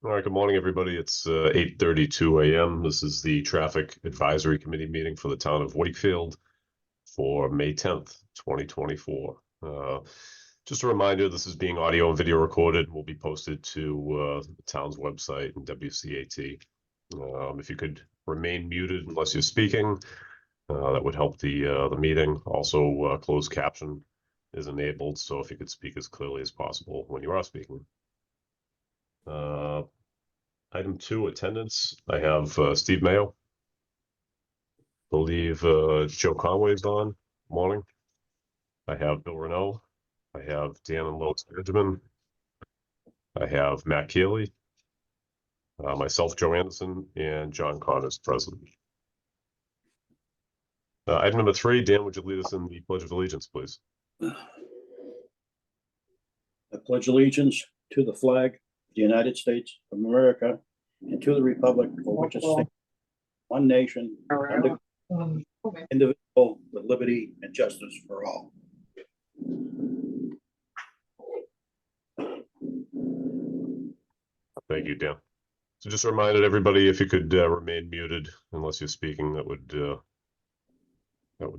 All right, good morning, everybody. It's 8:32 a.m. This is the Traffic Advisory Committee meeting for the town of Wakefield for May 10th, 2024. Just a reminder, this is being audio and video recorded and will be posted to the town's website and WCAT. If you could remain muted unless you're speaking, that would help the meeting. Also, closed caption is enabled, so if you could speak as clearly as possible when you are speaking. Item 2, attendance. I have Steve Mayo. Believe Joe Conway's on. Morning. I have Bill Renault. I have Dan and Lois Benjamin. I have Matt Keeley. Myself, Joe Anderson, and John Connors present. Item number 3, Dan, would you lead us in the Pledge of Allegiance, please? I pledge allegiance to the flag of the United States of America and to the republic for which it stands, one nation, under indivisible, with liberty and justice for all. Thank you, Dan. So just a reminder to everybody, if you could remain muted unless you're speaking, that would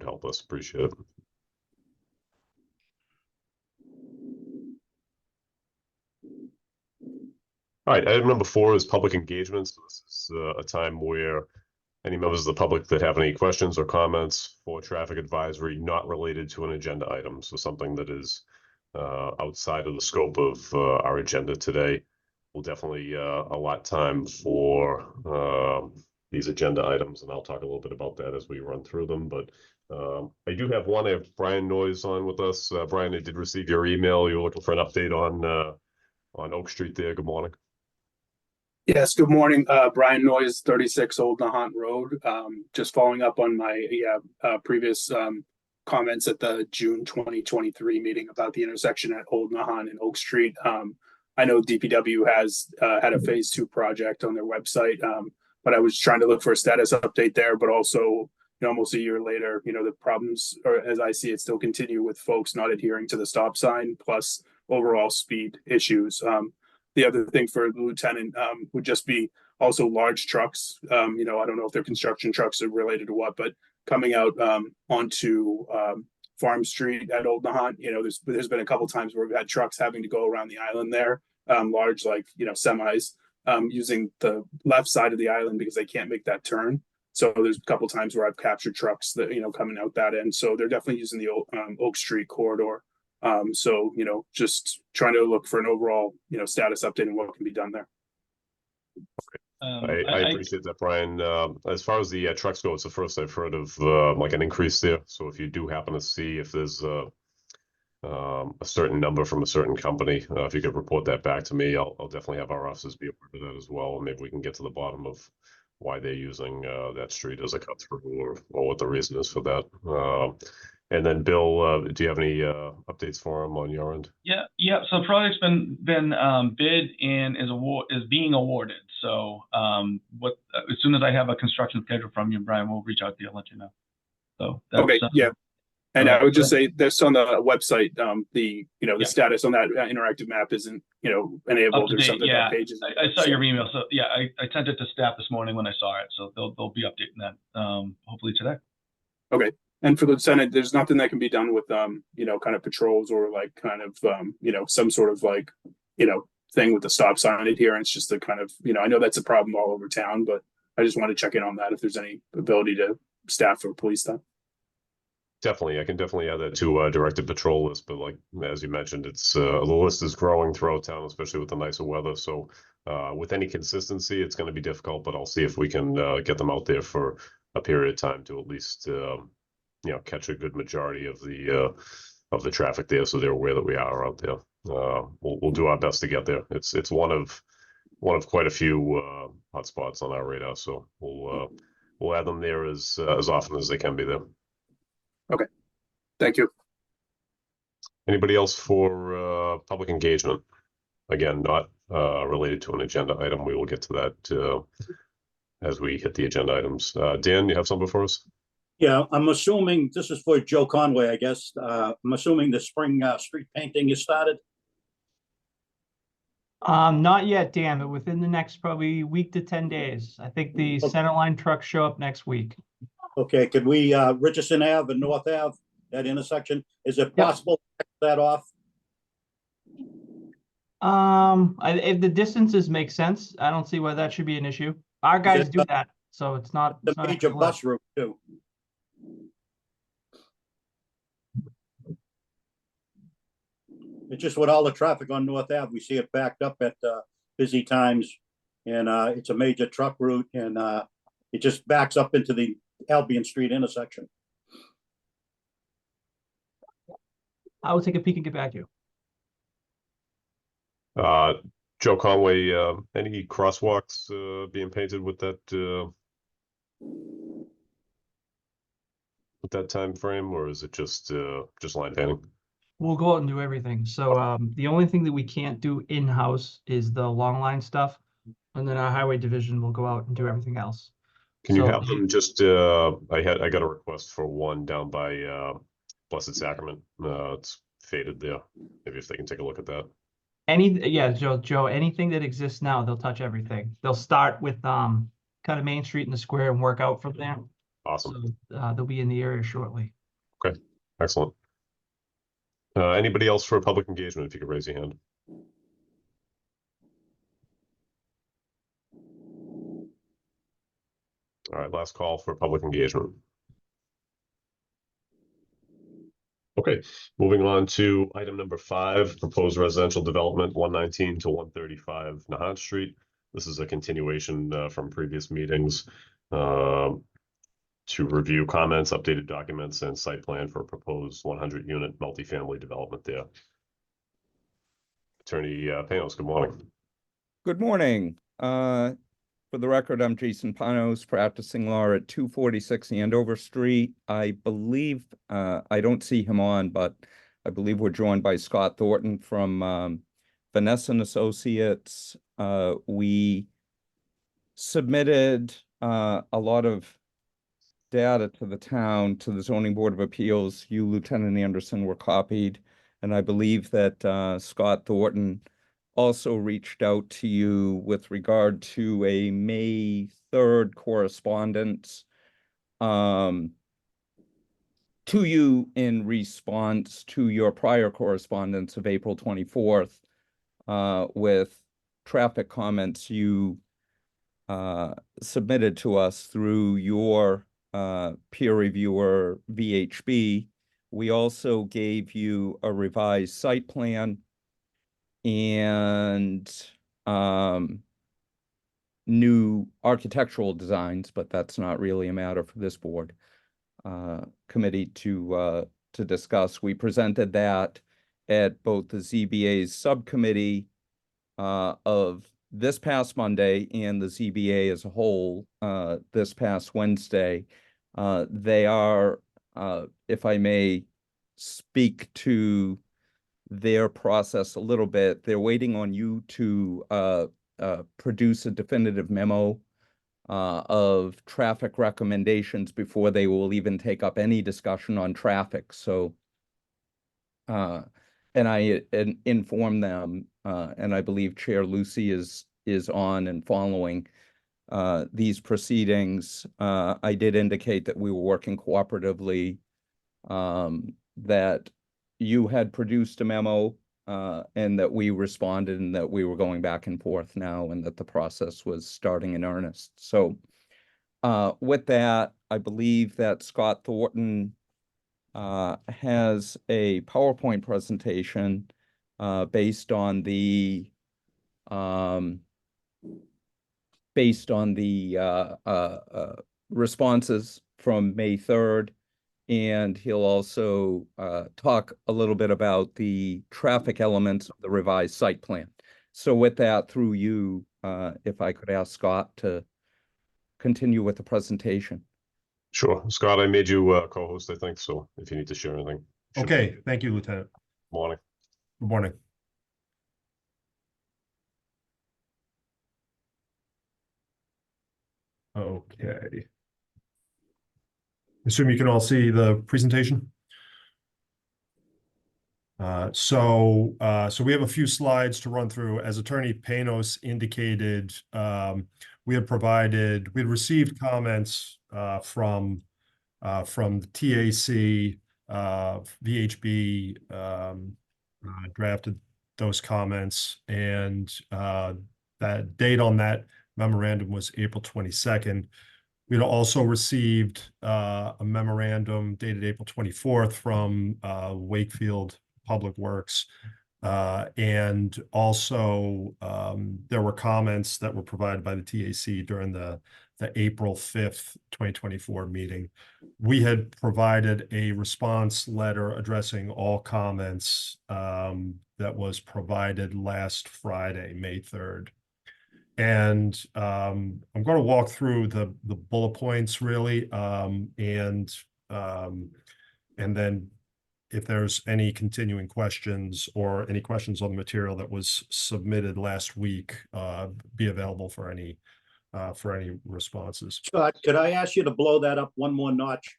help us. Appreciate it. All right, item number 4 is public engagement. So this is a time where any members of the public that have any questions or comments for traffic advisory not related to an agenda item, so something that is outside of the scope of our agenda today, we'll definitely allot time for these agenda items, and I'll talk a little bit about that as we run through them. But I do have one. I have Brian Noyes on with us. Brian, I did receive your email. You were looking for an update on Oak Street there. Good morning. Yes, good morning. Brian Noyes, 36 Old Nahant Road. Just following up on my previous comments at the June 2023 meeting about the intersection at Old Nahant and Oak Street. I know DPW has had a phase 2 project on their website, but I was trying to look for a status update there, but also almost a year later, the problems, or as I see it, still continue with folks not adhering to the stop sign, plus overall speed issues. The other thing for the lieutenant would just be also large trucks. I don't know if they're construction trucks or related to what, but coming out onto Farm Street at Old Nahant, there's been a couple times where we've had trucks having to go around the island there, large, like, semis, using the left side of the island because they can't make that turn. So there's a couple times where I've captured trucks that, coming out that end. So they're definitely using the Oak Street corridor. So, just trying to look for an overall, status update and what can be done there. I appreciate that, Brian. As far as the trucks go, it's the first I've heard of like an increase there. So if you do happen to see if there's a certain number from a certain company, if you could report that back to me, I'll definitely have our officers be aware of that as well. And maybe we can get to the bottom of why they're using that street as a cut through, or what the reason is for that. And then Bill, do you have any updates for him on your end? Yeah. So the project's been bid and is being awarded. So as soon as I have a construction schedule from you, Brian, we'll reach out to you and let you know. So that's, okay, yeah. And I would just say this on the website, the status on that interactive map isn't enabled or something. Yeah, that page is, I saw your email. So yeah, I sent it to staff this morning when I saw it. So they'll be updating that hopefully today. Okay. And for the Lieutenant, there's nothing that can be done with kind of patrols or like kind of some sort of like thing with the stop sign adherence, just to kind of I know that's a problem all over town, but I just want to check in on that if there's any ability to staff or police that. Definitely, I can definitely add that to a directed patrol list. But like as you mentioned, it's the list is growing throughout town, especially with the nicer weather. So with any consistency, it's going to be difficult. But I'll see if we can get them out there for a period of time to at least catch a good majority of the traffic there, so they're aware that we are out there. We'll do our best to get there. It's one of quite a few hot spots on our radar. So we'll add them there as often as they can be there. Okay, thank you. Anybody else for public engagement? Again, not related to an agenda item. We will get to that as we hit the agenda items. Dan, you have something for us? Yeah, I'm assuming this is for Joe Conway, I guess. I'm assuming the spring street painting is started. Not yet, Dan, but within the next probably week to 10 days. I think the Okay. center line trucks show up next week. Okay, could we, Richardson Ave and North Ave, that intersection, is it Yep. possible to cut that off? If the distances make sense, I don't see why that should be an issue. Our guys do that, so it's not. The It's not major heavy lift. bus route too. It's just with all the traffic on North Ave, we see it backed up at busy times. And it's a major truck route and it just backs up into the Albion Street intersection. I will take a peek and get back to you. Joe Conway, any crosswalks being painted with that time frame, or is it just line painting? We'll go out and do everything. So the only thing that we can't do in-house is the long line stuff. And then our highway division will go out and do everything else. Can you So- have them just, I got a request for one down by Blessed Sacrament. It's faded there. Maybe if they can take a look at that. Yeah, Joe, anything that exists now, they'll touch everything. They'll start with kind of Main Street and the square and work out from there. Awesome. So they'll be in the area shortly. Okay, excellent. Anybody else for public engagement, if you could raise your hand? All right, last call for public engagement. Okay, moving on to item number 5, proposed residential development 119 to 135 Nahant Street. This is a continuation from previous meetings to review comments, updated documents, and site plan for a proposed 100-unit multifamily development there. Attorney Panos, good morning. Good morning. For the record, I'm Jason Panos, practicing law at 246 Andover Street. I believe, I don't see him on, but I believe we're joined by Scott Thornton from Vanessa and Associates. We submitted a lot of data to the town, to the Zoning Board of Appeals. You, Lieutenant Anderson, were copied, and I believe that Scott Thornton also reached out to you with regard to a May 3rd correspondence to you in response to your prior correspondence of April 24th with traffic comments you submitted to us through your peer reviewer VHB. We also gave you a revised site plan and new architectural designs, but that's not really a matter for this board committee to discuss. We presented that at both the ZBA's subcommittee of this past Monday and the ZBA as a whole this past Wednesday. They are, if I may speak to their process a little bit, they're waiting on you to produce a definitive memo of traffic recommendations before they will even take up any discussion on traffic. So, and I inform them, and I believe Chair Lucy is on and following these proceedings. I did indicate that we were working cooperatively, that you had produced a memo and that we responded and that we were going back and forth now and that the process was starting in earnest. So with that, I believe that Scott Thornton has a PowerPoint presentation based on the responses from May 3rd. And he'll also talk a little bit about the traffic elements of the revised site plan. So with that, through you, if I could ask Scott to continue with the presentation. Sure. Scott, I made you co-host, I think, so if you need to share anything. Okay, thank you, Lieutenant. Morning. Good morning. Okay. Assume you can all see the presentation. So we have a few slides to run through. As Attorney Panos indicated, we had received comments from the TAC, VHB drafted those comments, and that date on that memorandum was April 22nd. We'd also received a memorandum dated April 24th from Wakefield Public Works. And also there were comments that were provided by the TAC during the April 5th, 2024 meeting. We had provided a response letter addressing all comments that was provided last Friday, May 3rd. And I'm going to walk through the bullet points really, and then if there's any continuing questions or any questions on the material that was submitted last week, be available for any responses. Scott, could I ask you to blow that up one more notch?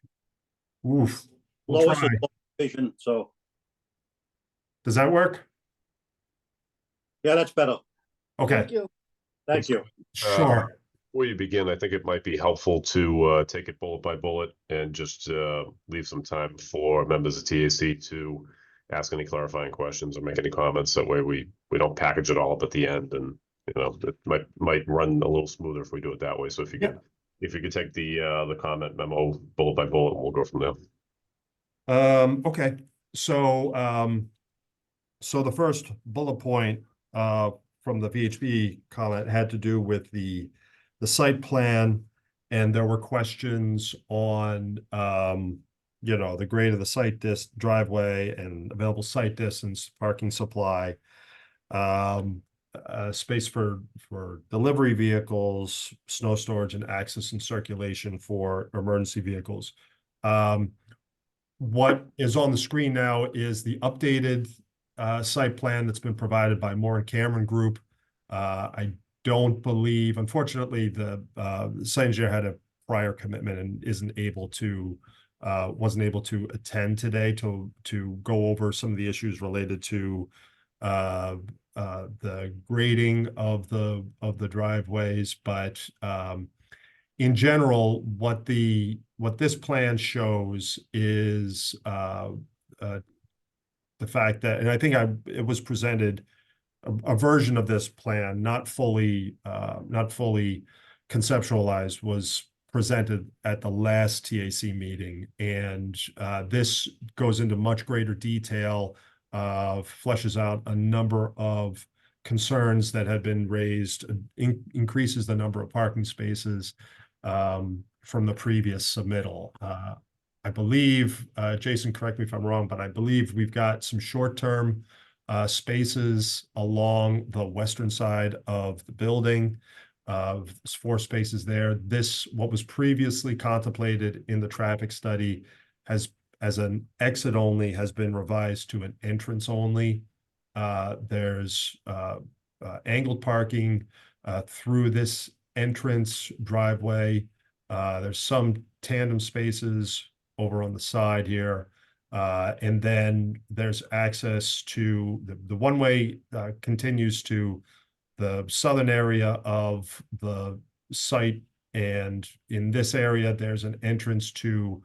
Oof. We'll Lowest try. vision, so Does that work? yeah, that's better. Okay, Thank you. Thank you. sure. Before you begin, I think it might be helpful to take it bullet by bullet and just leave some time for members of TAC to ask any clarifying questions or make any comments. That way we don't package it all up at the end, and it might run a little smoother if we do it that way. So if you could take the comment memo bullet by bullet, we'll go from there. Okay, so the first bullet point from the VHB comment had to do with the site plan, and there were questions on the grade of the site driveway and available site distance, parking supply, space for delivery vehicles, snow storage, and access and circulation for emergency vehicles. What is on the screen now is the updated site plan that's been provided by Moore and Cameron Group. I don't believe, unfortunately, the site engineer had a prior commitment and wasn't able to attend today to go over some of the issues related to the grading of the driveways. But in general, what this plan shows is the fact that, and I think it was presented, a version of this plan, not fully conceptualized, was presented at the last TAC meeting, and this goes into much greater detail, fleshes out a number of concerns that had been raised, increases the number of parking spaces from the previous submittal. I believe, Jason, correct me if I'm wrong, but I believe we've got some short-term spaces along the western side of the building. 4 spaces there. What was previously contemplated in the traffic study as an exit only has been revised to an entrance only. There's angled parking through this entrance driveway. There's some tandem spaces over on the side here. And then there's access to the one-way continues to the southern area of the site. And in this area, there's an entrance to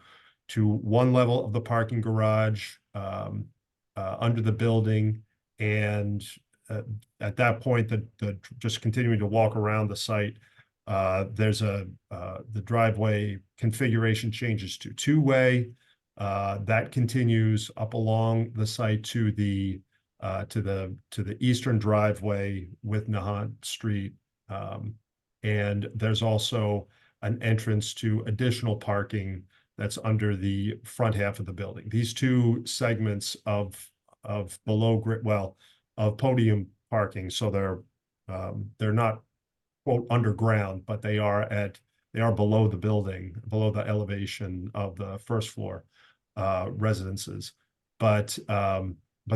one level of the parking garage under the building. And at that point, just continuing to walk around the site, there's the driveway configuration changes to 2-way. That continues up along the site to the eastern driveway with Nahant Street. And there's also an entrance to additional parking that's under the front half of the building. These 2 segments of podium parking, so they're not, quote, underground, but they are below the building, below the elevation of the first floor residences. But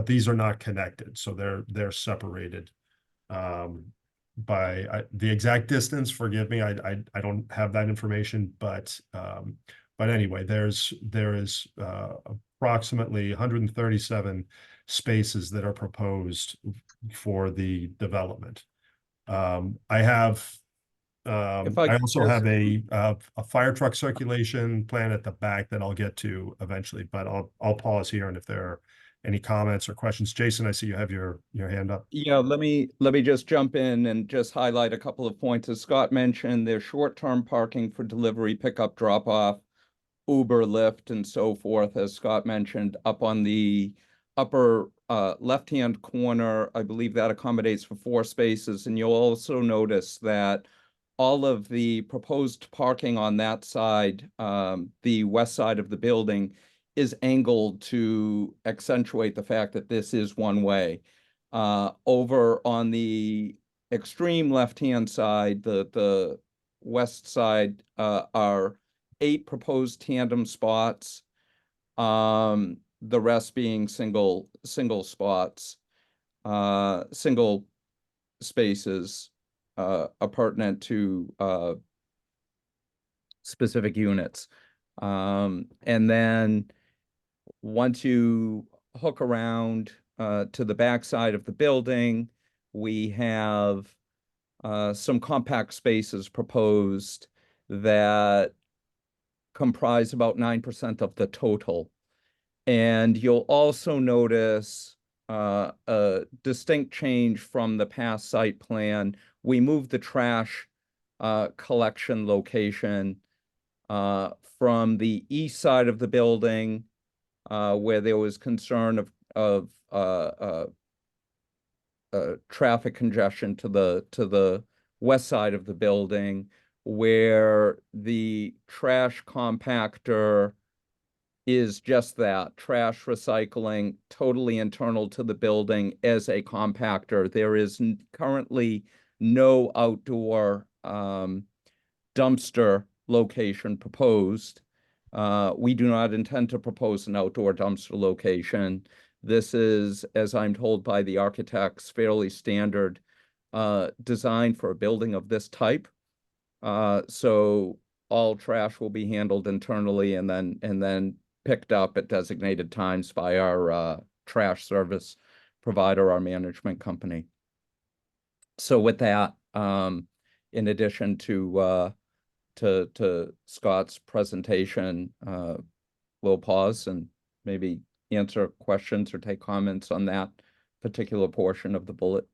these are not connected, so they're separated by the exact distance. Forgive me, I don't have that information, but anyway, there is approximately 137 spaces that are proposed for the development. I have, If I I could also have just- a fire truck circulation plan at the back that I'll get to eventually, but I'll pause here, and if there are any comments or questions. Jason, I see you have your hand up. Yeah, let me just jump in and just highlight a couple of points. As Scott mentioned, there's short-term parking for delivery, pickup, drop-off, Uber, Lyft, and so forth. As Scott mentioned, up on the upper left-hand corner, I believe that accommodates for 4 spaces. And you'll also notice that all of the proposed parking on that side, the west side of the building, is angled to accentuate the fact that this is one way. Over on the extreme left-hand side, the west side, are 8 proposed tandem spots. The rest being single spots, single spaces, pertinent to specific units. And then once you hook around to the back side of the building, we have some compact spaces proposed that comprise about 9% of the total. And you'll also notice a distinct change from the past site plan. We moved the trash collection location from the east side of the building, where there was concern of traffic congestion, to the west side of the building, where the trash compactor is just that, trash recycling, totally internal to the building as a compactor. There is currently no outdoor dumpster location proposed. We do not intend to propose an outdoor dumpster location. This is, as I'm told by the architects, fairly standard design for a building of this type. So all trash will be handled internally and then picked up at designated times by our trash service provider, our management company. So with that, in addition to Scott's presentation, we'll pause and maybe answer questions or take comments on that particular portion of the bullet.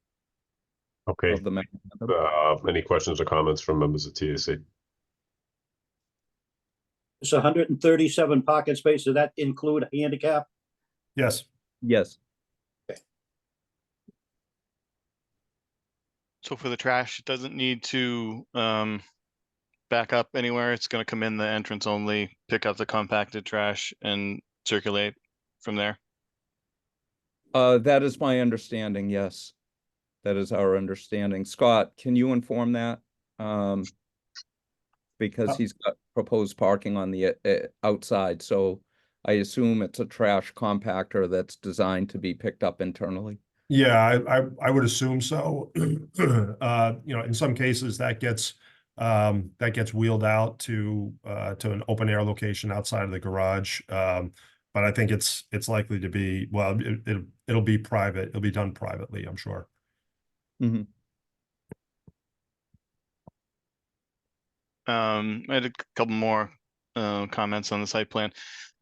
Okay. Of the memorandum. Any questions or comments from members of TAC? It's 137 parking spaces. Does that include handicap? Yes. Yes. So for the trash, it doesn't need to back up anywhere. It's going to come in the entrance only, pick up the compacted trash and circulate from there. That is my understanding, yes. That is our understanding. Scott, can you inform that? Because he's got proposed parking on the outside, so I assume it's a trash compactor that's designed to be picked up internally. Yeah, I would assume so. You know, in some cases that gets wheeled out to an open air location outside of the garage. But I think it's likely to be, well, it'll be private. It'll be done privately, I'm sure. Mm-hmm. I had a couple more comments on the site plan.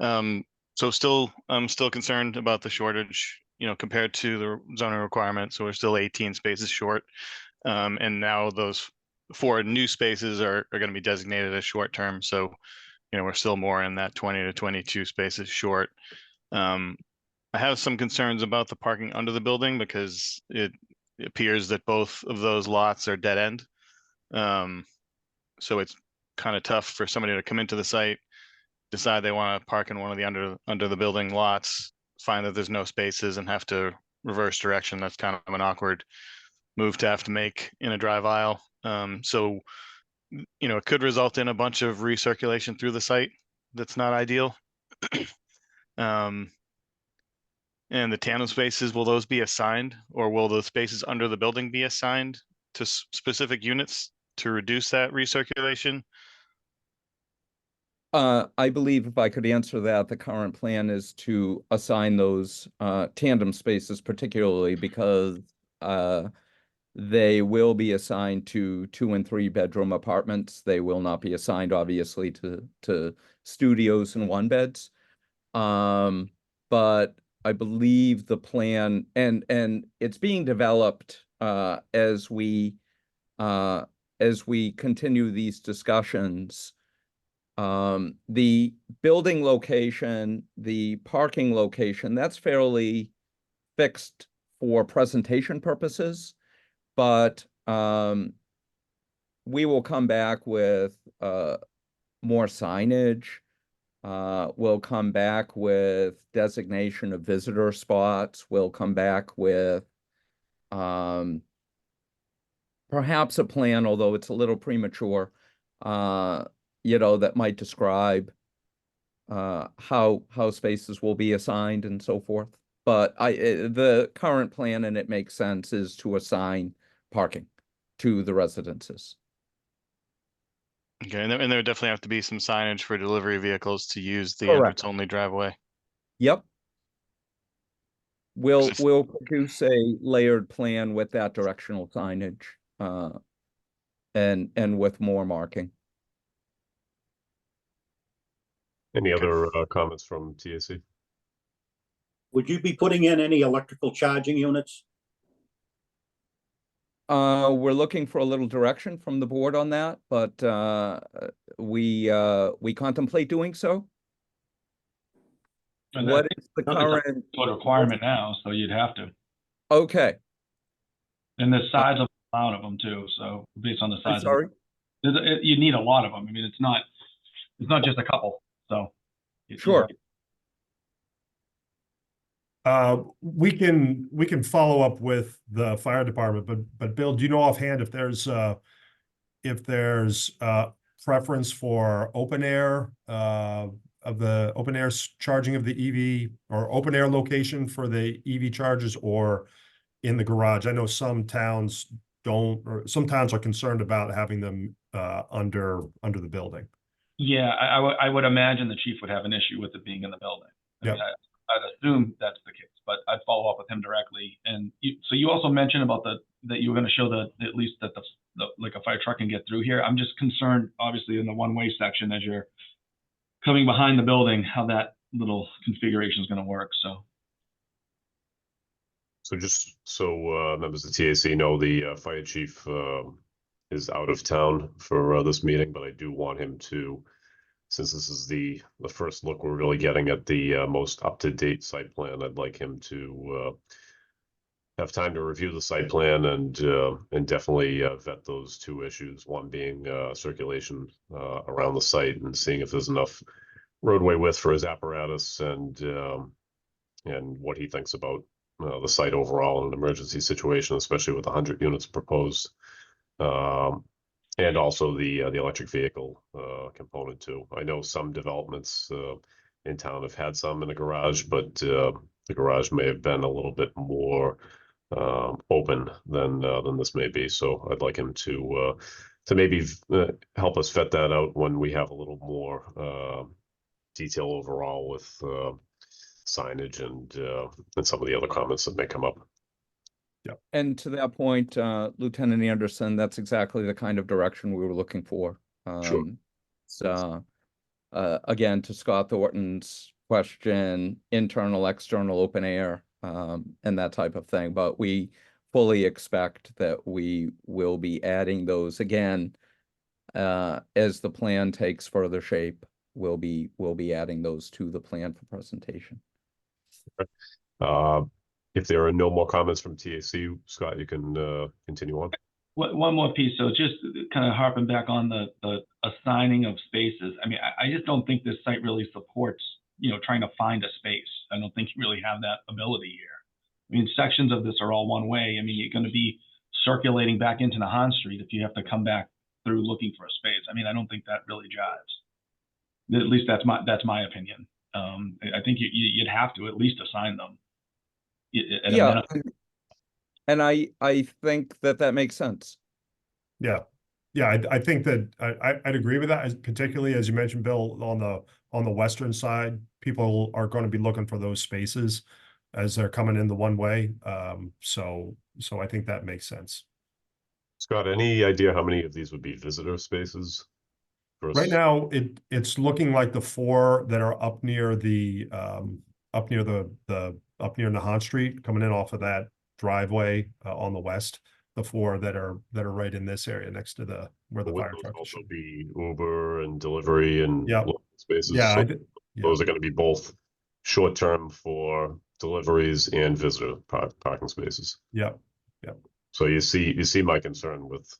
So I'm still concerned about the shortage, you know, compared to the zoning requirement. So we're still 18 spaces short. And now those 4 new spaces are going to be designated as short term. So, you know, we're still more in that 20 to 22 spaces short. I have some concerns about the parking under the building because it appears that both of those lots are dead end. So it's kind of tough for somebody to come into the site, decide they want to park in one of the under the building lots, find that there's no spaces and have to reverse direction. That's kind of an awkward move to have to make in a drive aisle. So, you know, it could result in a bunch of recirculation through the site. That's not ideal. And the tandem spaces, will those be assigned, or will the spaces under the building be assigned to specific units to reduce that recirculation? I believe if I could answer that, the current plan is to assign those tandem spaces, particularly because they will be assigned to 2 and 3 bedroom apartments. They will not be assigned, obviously, to studios and 1 beds. But I believe the plan, and it's being developed as we continue these discussions. The building location, the parking location, that's fairly fixed for presentation purposes, but we will come back with more signage. We'll come back with designation of visitor spots. We'll come back with perhaps a plan, although it's a little premature, that might describe how spaces will be assigned and so forth. But the current plan, and it makes sense, is to assign parking to the residences. Okay, and there would definitely have to be some signage for delivery vehicles to use the Correct. entrance-only driveway. Yep. We'll If- produce a layered plan with that directional signage, and with more marking. Any other comments from TAC? Would you be putting in any electrical charging units? We're looking for a little direction from the board on that, but we contemplate doing so. And What that's is the a current? code requirement now, so you'd have to. Okay, And the size of the amount of them too, so based on the I'm size of sorry. you need a lot of them. I mean, it's not just a couple, so. Sure. We can follow up with the fire department, but Bill, do you know offhand if there's preference for open air of the open air charging of the EV, or open air location for the EV chargers, or in the garage? I know some towns don't, or some towns are concerned about having them under the building. Yeah, I would imagine the chief would have an issue with it being in the building. I mean, I'd assume that's the case, but I'd follow up with him directly. And so you also mentioned about that you were going to show at least that the like a fire truck can get through here. I'm just concerned, obviously, in the one-way section as you're coming behind the building, how that little configuration is going to work. So just so members of the TAC know, the fire chief is out of town for this meeting, but I do want him to, since this is the first look we're really getting at the most up-to-date site plan, I'd like him to have time to review the site plan and definitely vet those 2 issues. One being circulation around the site and seeing if there's enough roadway width for his apparatus, and what he thinks about the site overall in an emergency situation, especially with 100 units proposed. And also the electric vehicle component too. I know some developments in town have had some in the garage, but the garage may have been a little bit more open than this may be. So I'd like him to maybe help us vet that out when we have a little more detail overall with signage and some of the other comments that may come up. And to that point, Lieutenant Anderson, that's exactly the kind of direction we were looking for. Sure. So, again, to Scott Thornton's question, internal, external, open air, and that type of thing. But we fully expect that we will be adding those again as the plan takes further shape. We'll be adding those to the plan for presentation. If there are no more comments from TAC, Scott, you can continue on. One more piece. So just kind of harping back on the assigning of spaces. I mean, I just don't think this site really supports, trying to find a space. I don't think you really have that ability here. I mean, sections of this are all one way. I mean, you're going to be circulating back into Nahant Street if you have to come back through looking for a space. I mean, I don't think that really jives. At least that's my opinion. I think you'd have to at least assign them. And I think that makes sense. Yeah. Yeah, I think that I'd agree with that, particularly as you mentioned, Bill, on the western side, people are going to be looking for those spaces as they're coming in the one way. So I think that makes sense. Scott, any idea how many of these would be visitor spaces? Right now, it's looking like the 4 that are up near the up near Nahant Street, coming in off of that driveway on the west. The 4 that are right in this area next to where the Would fire those truck is. also be Uber and delivery and Yep. local spaces? Yeah, So yeah, those are going to be both short-term for deliveries and visitor parking spaces. yep. So you see my concern with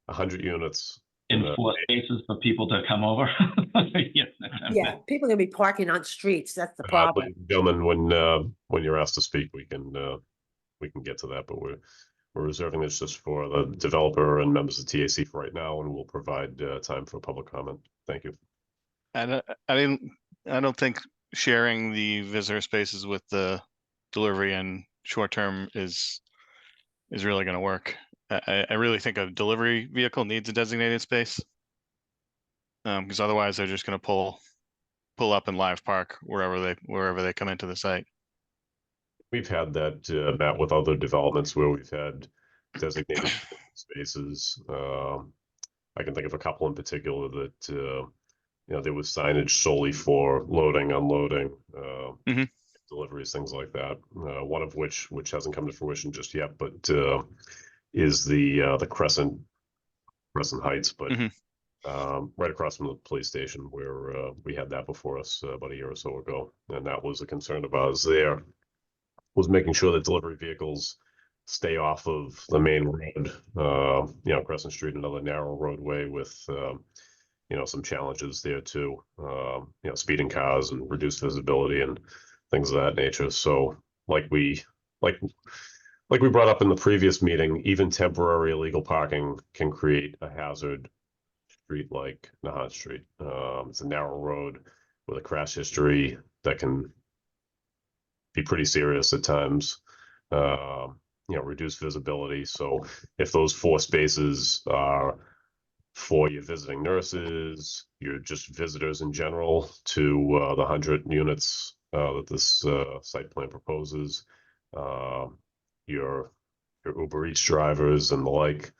100 units in In 4 spaces for people to come over. Yeah. Yeah, people are gonna be parking on streets. That's the ladies problem. and gentlemen, when you're asked to speak, we can get to that, but we're reserving this just for the developer and members of TAC for right now, and we'll provide time for public comment. Thank you. And I don't think sharing the visitor spaces with the delivery and short term is really going to work. I really think a delivery vehicle needs a designated space. Because otherwise they're just going to pull up in live park wherever they come into the site. We've had that, Matt, with other developments where we've had designated spaces. I can think of a couple in particular that, there was signage solely for loading, unloading, Mhm. deliveries, things like that. One of which hasn't come to fruition just yet, but is the Crescent Heights, but Mhm. right across from the police station where we had that before us about a year or so ago, and that was a concern of ours there. Was making sure that delivery vehicles stay off of the main road, Crescent Street, another narrow roadway with, some challenges there too. Speeding cars and reduced visibility and things of that nature. So like we brought up in the previous meeting, even temporary illegal parking can create a hazard street like Nahant Street. It's a narrow road with a crash history that can be pretty serious at times. Reduce visibility. So if those 4 spaces are for your visiting nurses, your just visitors in general to the 100 units that this site plan proposes, your Uber Eats drivers and the like,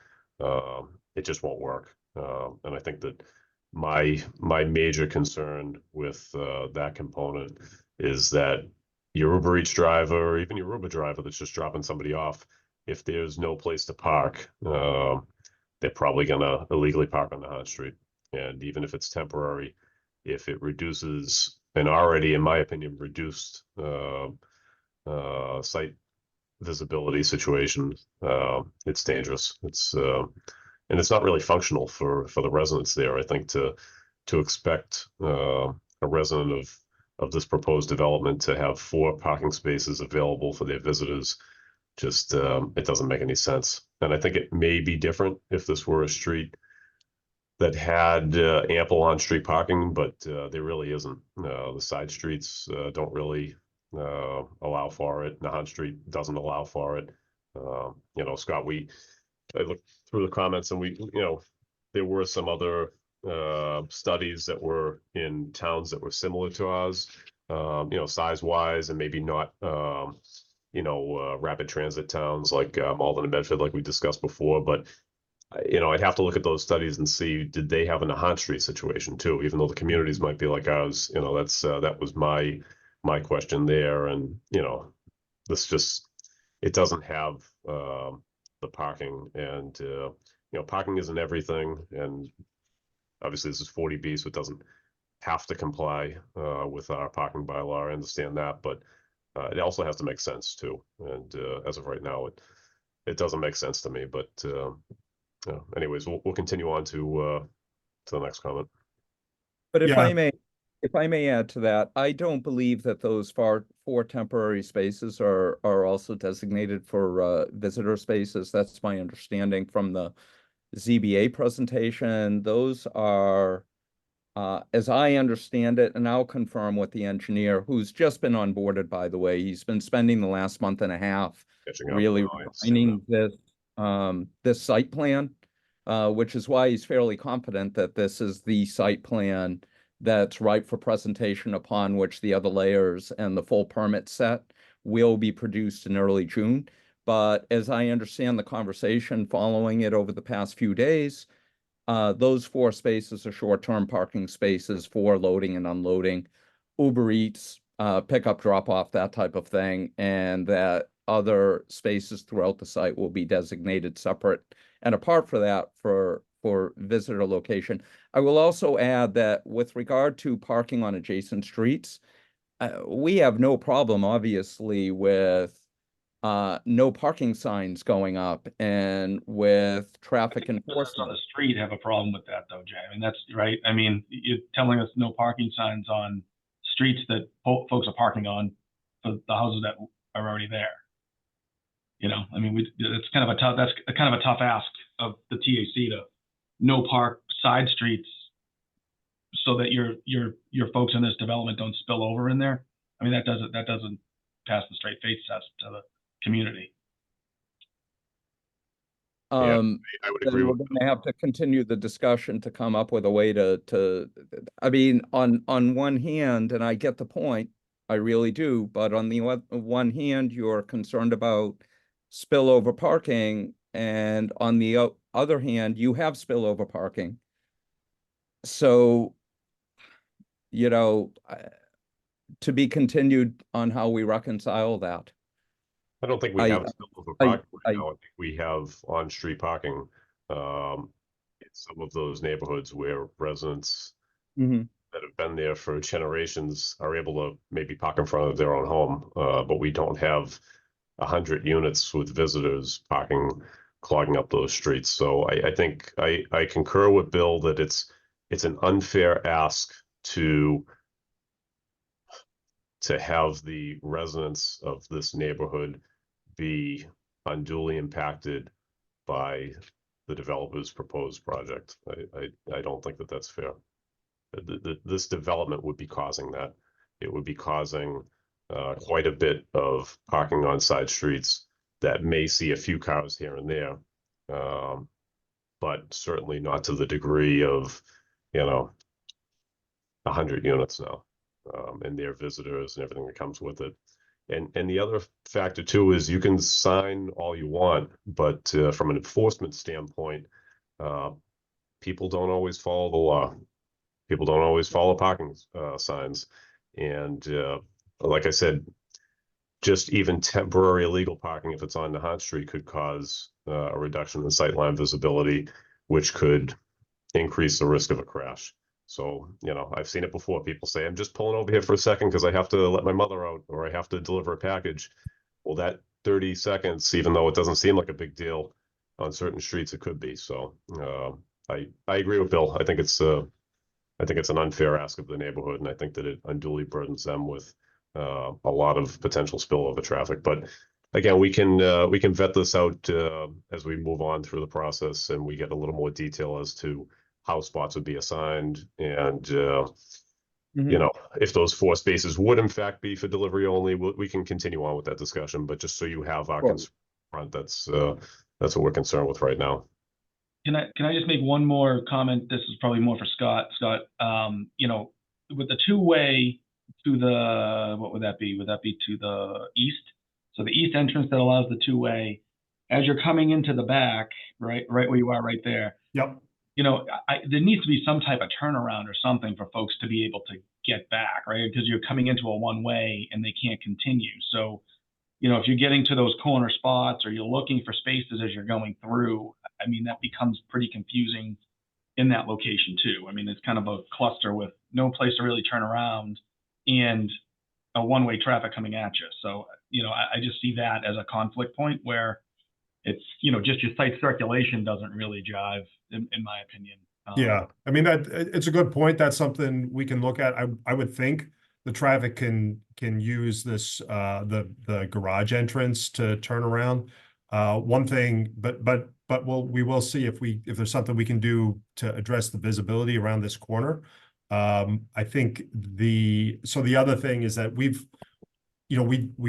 it just won't work. And I think that my major concern with that component is that your Uber Eats driver, or even your Uber driver that's just dropping somebody off, if there's no place to park, they're probably gonna illegally park on the Hot Street. And even if it's temporary, if it reduces an already, in my opinion, reduced site visibility situation, it's dangerous. And it's not really functional for the residents there. I think to expect a resident of this proposed development to have 4 parking spaces available for their visitors, just it doesn't make any sense. And I think it may be different if this were a street that had ample on-street parking, but there really isn't. The side streets don't really allow for it. Nahant Street doesn't allow for it. Scott, I looked through the comments and there were some other studies that were in towns that were similar to ours, size-wise, and maybe not, rapid transit towns like Malden and Medford, like we discussed before. But I'd have to look at those studies and see, did they have a Nahant Street situation too? Even though the communities might be like ours, that was my question there. And this just, it doesn't have the parking, and parking isn't everything. And obviously this is 40B, so it doesn't have to comply with our parking bylaw. I understand that, but it also has to make sense too. And as of right now, it doesn't make sense to me. But anyways, we'll continue on to the next comment. But if Yeah. I may add to that, I don't believe that those 4 temporary spaces are also designated for visitor spaces. That's my understanding from the ZBA presentation. Those are, as I understand it, and I'll confirm with the engineer, who's just been onboarded, by the way. He's been spending the last month and a half Catching up. really Oh, I understand refining this site plan. which is why he's fairly confident that this is the site plan that's ripe for presentation, upon which the other layers and the full permit set will be produced in early June. But as I understand the conversation following it over the past few days, those 4 spaces are short-term parking spaces for loading and unloading, Uber Eats, pickup, drop off, that type of thing, and that other spaces throughout the site will be designated separate and apart for that for visitor location. I will also add that with regard to parking on adjacent streets, we have no problem, obviously, with no parking signs going up and with traffic On enforcement. the street have a problem with that though, Jay. I mean, that's right. I mean, you're telling us no parking signs on streets that folks are parking on for the houses that are already there. You know, I mean, it's kind of a tough, that's kind of a tough ask of the TAC to no park side streets so that your folks in this development don't spill over in there. I mean, that doesn't pass the straight face test to the community. I would agree Then we're with gonna have to continue the discussion to come up with a way to, I mean, on one hand, and I get the point, I really do, but on the one hand, you're concerned about spillover parking, and on the other hand, you have spillover parking. So, you know, to be continued on how we reconcile that. I don't think we I- have spillover parking right now. I think we have on-street parking in some of those neighborhoods where residents Mhm. that have been there for generations are able to maybe park in front of their own home, but we don't have 100 units with visitors parking, clogging up those streets. So I think I concur with Bill that it's an unfair ask to have the residents of this neighborhood be unduly impacted by the developer's proposed project. I don't think that that's fair. This development would be causing that. It would be causing quite a bit of parking on side streets that may see a few cars here and there, but certainly not to the degree of, 100 units now, and their visitors and everything that comes with it. And the other factor too is you can sign all you want, but from an enforcement standpoint, people don't always follow the law. People don't always follow parking signs. And like I said, just even temporary illegal parking, if it's on Nahant Street, could cause a reduction in sightline visibility, which could increase the risk of a crash. So, I've seen it before. People say, I'm just pulling over here for a second because I have to let my mother out or I have to deliver a package. Well, that 30 seconds, even though it doesn't seem like a big deal, on certain streets, it could be. So I agree with Bill. I think it's an unfair ask of the neighborhood, and I think that it unduly burdens them with a lot of potential spillover traffic. But again, we can vet this out as we move on through the process, and we get a little more detail as to how spots would be assigned, and if those 4 spaces would in fact be for delivery only, we can continue on with that discussion. But just so you have our Sure. front, that's what we're concerned with right now. Can I just make one more comment? This is probably more for Scott. Scott, with the two-way to the, what would that be? Would that be to the east? So the east entrance that allows the two-way, as you're coming into the back, right where you are right there. Yep. There needs to be some type of turnaround or something for folks to be able to get back, right? Because you're coming into a one-way and they can't continue. So, if you're getting to those corner spots or you're looking for spaces as you're going through, I mean, that becomes pretty confusing in that location too. I mean, it's kind of a cluster with no place to really turn around and a one-way traffic coming at you. So, I just see that as a conflict point where it's, just your site circulation doesn't really jive, in my opinion. Yeah, I mean, it's a good point. That's something we can look at. I would think the traffic can use this the garage entrance to turn around. One thing, but we will see if there's something we can do to address the visibility around this corner. I think the other thing is that we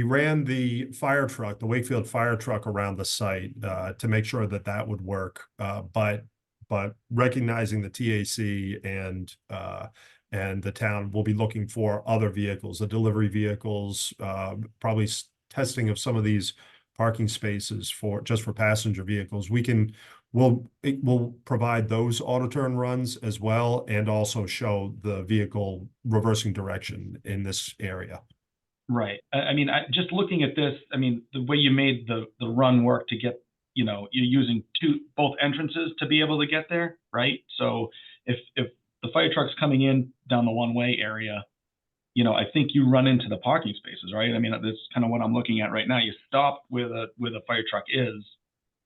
ran the fire truck, the Wakefield fire truck, around the site to make sure that would work. But but recognizing the TAC and the town will be looking for other vehicles, the delivery vehicles, probably testing of some of these parking spaces for just for passenger vehicles. We'll provide those auto turn runs as well, and also show the vehicle reversing direction in this area. Right. I mean, just looking at this, I mean, the way you made the run work to get, you know, you're using both entrances to be able to get there, right? So if the fire truck's coming in down the one-way area, you know, I think you run into the parking spaces, right? I mean, that's kind of what I'm looking at right now. You stop where the fire truck is,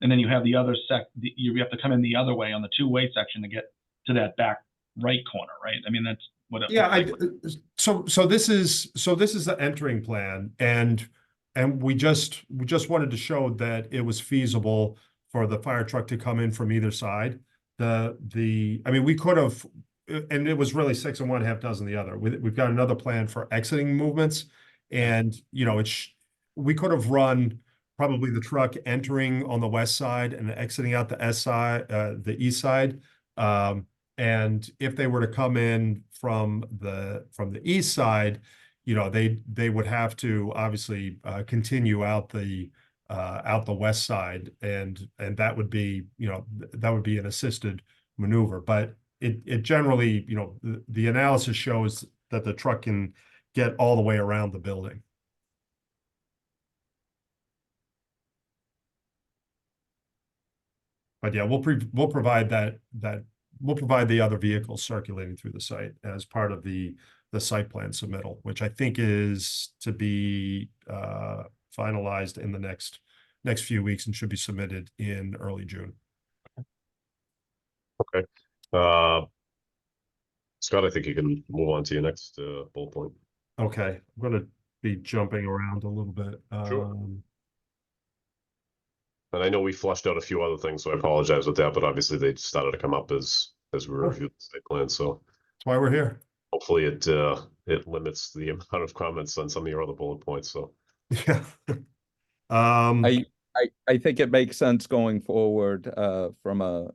and then you have the other you have to come in the other way on the two-way section to get to that back right corner, right? I mean, that's what it looks like. So this is the entering plan, and we just wanted to show that it was feasible for the fire truck to come in from either side. I mean, we could have, and it was really 6 and 1, half dozen the other. We've got another plan for exiting movements, and you know, we could have run probably the truck entering on the west side and exiting out the east side. And if they were to come in from the east side, you know, they would have to obviously continue out the west side, and that would be, you know, that would be an assisted maneuver. But it generally, you know, the analysis shows that the truck can get all the way around the building. But yeah, we'll provide we'll provide the other vehicles circulating through the site as part of the site plan submittal, which I think is to be finalized in the next few weeks and should be submitted in early June. Okay. Scott, I think you can move on to your next bullet point. Okay, I'm going to be jumping around a little bit. Sure. And I know we flushed out a few other things, so I apologize with that, but obviously they started to come up as we reviewed the site plan. So that's why we're here. hopefully it limits the amount of comments on some of your other bullet points. So yeah. I think it makes sense going forward from a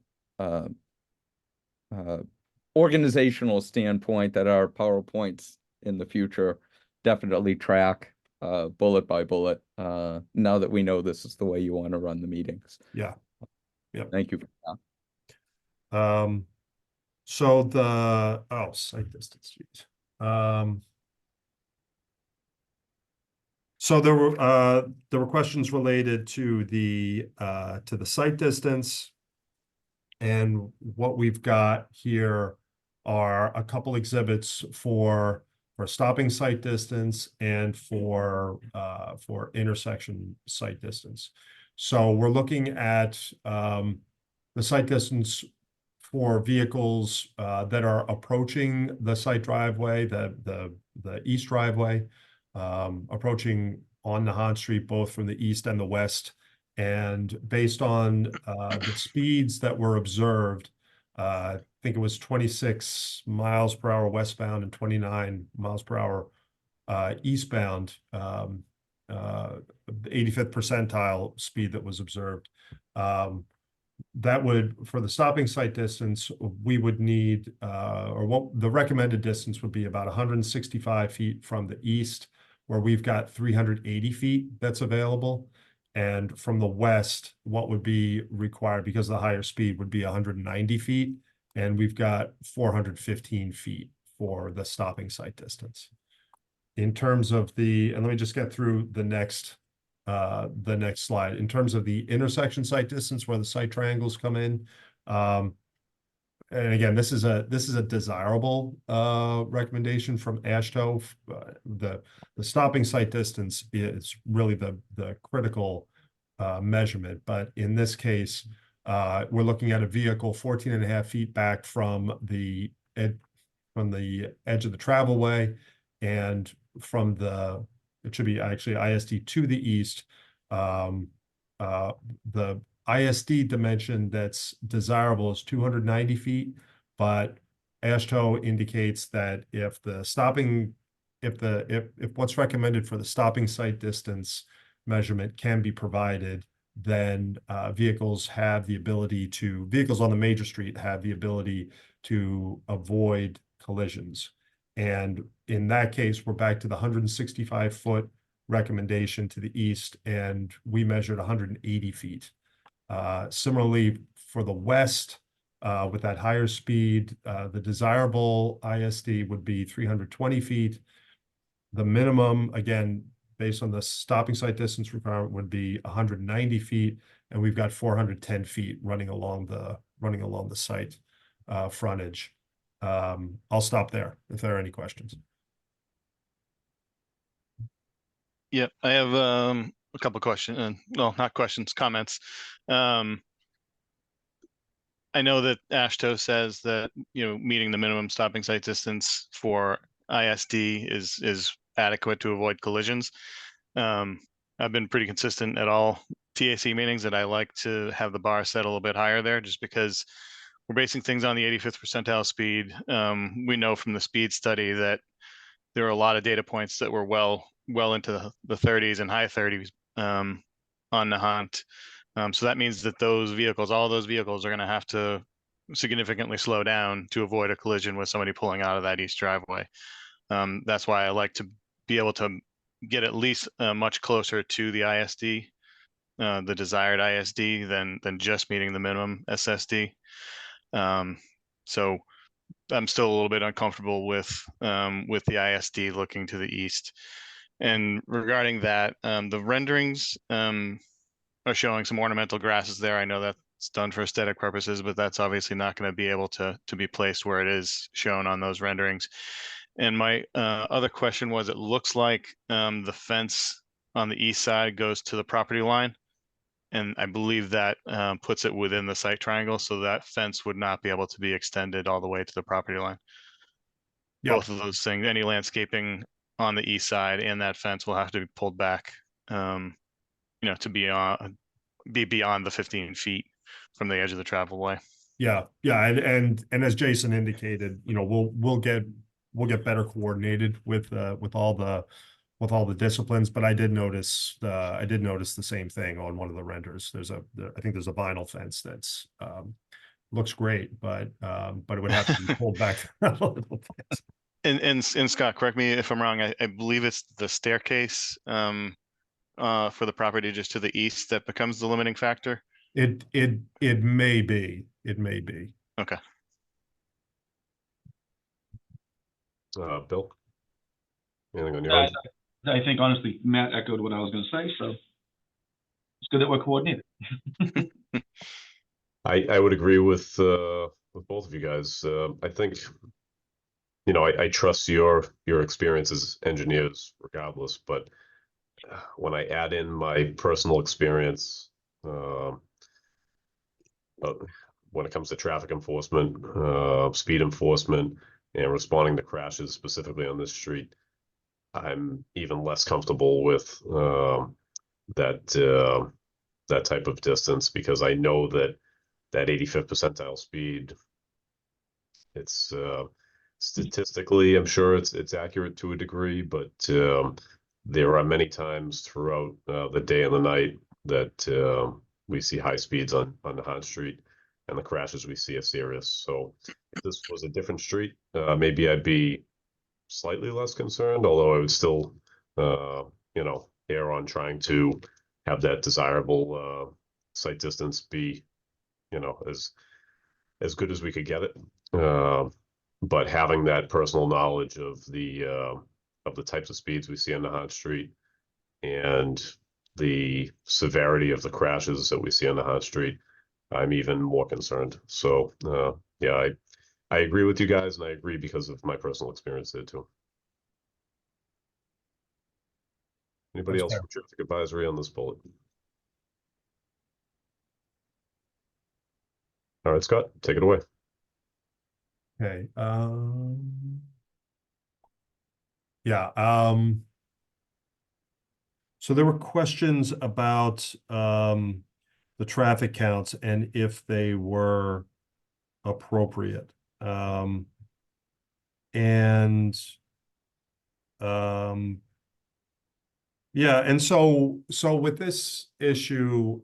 organizational standpoint that our PowerPoints in the future definitely track bullet by bullet, now that we know this is the way you want to run the meetings. Yeah. Yep. Thank you for that. So site distance. So there were questions related to the site distance, and what we've got here are a couple exhibits for stopping site distance and for intersection site distance. So we're looking at the site distance for vehicles that are approaching the site driveway, the east driveway, approaching on Nahant Street, both from the east and the west. And based on the speeds that were observed, I think it was 26 miles per hour westbound and 29 miles per hour eastbound, the 85th percentile speed that was observed. That would, for the stopping site distance, we would need, or what the recommended distance would be about 165 feet from the east, where we've got 380 feet that's available. And from the west, what would be required, because of the higher speed, would be 190 feet. And we've got 415 feet for the stopping site distance. In terms of and let me just get through the next slide. In terms of the intersection site distance, where the site triangles come in, and again, this is a desirable recommendation from AASHTO. The stopping site distance is really the critical measurement, but in this case, we're looking at a vehicle 14.5 feet back from the edge of the travelway, and from it should be actually ISD to the east. The ISD dimension that's desirable is 290 feet, but AASHTO indicates that if what's recommended for the stopping site distance measurement can be provided, then vehicles on the major street have the ability to avoid collisions. And in that case, we're back to the 165-foot recommendation to the east, and we measured 180 feet. Similarly, for the west, with that higher speed, the desirable ISD would be 320 feet. The minimum, again, based on the stopping site distance requirement, would be 190 feet, and we've got 410 feet running along the site frontage. I'll stop there if there are any questions. Yeah, I have a couple questions, well, not questions, comments. I know that AASHTO says that, meeting the minimum stopping site distance for ISD is adequate to avoid collisions. I've been pretty consistent at all TAC meetings that I like to have the bar set a little bit higher there, just because we're basing things on the 85th percentile speed. We know from the speed study that there are a lot of data points that were well into the 30s and high 30s on Nahant. So that means that all those vehicles are going to have to significantly slow down to avoid a collision with somebody pulling out of that east driveway. That's why I like to be able to get at least much closer to the ISD, the desired ISD, than just meeting the minimum SSD. So I'm still a little bit uncomfortable with the ISD looking to the east. And regarding that, the renderings are showing some ornamental grasses there. I know that's done for aesthetic purposes, but that's obviously not going to be able to be placed where it is shown on those renderings. And my other question was, it looks like the fence on the east side goes to the property line. And I believe that puts it within the site triangle, so that fence would not be able to be extended all the way to the property line. Yep. Both of those things, any landscaping on the east side and that fence will have to be pulled back, to be beyond the 15 feet from the edge of the travel way. Yeah, and as Jason indicated, we'll get better coordinated with all the disciplines. But I did notice the same thing on one of the renders. I think there's a vinyl fence that's looks great, but it would have to be pulled back a little bit. And Scott, correct me if I'm wrong. I believe it's the staircase for the property just to the east that becomes the limiting factor. It may be. It may be. Okay. Bill? Anything on your end? I think honestly, Matt echoed what I was going to say, so it's good that we're coordinated. I would agree with both of you guys. I think, I trust your experience as engineers regardless, but when I add in my personal experience, when it comes to traffic enforcement, speed enforcement, and responding to crashes specifically on this street, I'm even less comfortable with that type of distance, because I know that 85th percentile speed, it's statistically, I'm sure it's accurate to a degree, but there are many times throughout the day and the night that we see high speeds on the Nahant Street, and the crashes we see are serious. So if this was a different street, maybe I'd be slightly less concerned, although I would still, err on trying to have that desirable sight distance be, as good as we could get it. But having that personal knowledge of the types of speeds we see on the Nahant Street and the severity of the crashes that we see on the Nahant Street, I'm even more concerned. So yeah, I agree with you guys, and I agree because of my personal experience there too. Anybody else from traffic advisory on this bullet? All right, Scott, take it away. Okay. Yeah. So there were questions about the traffic counts and if they were appropriate. Yeah, and so with this issue,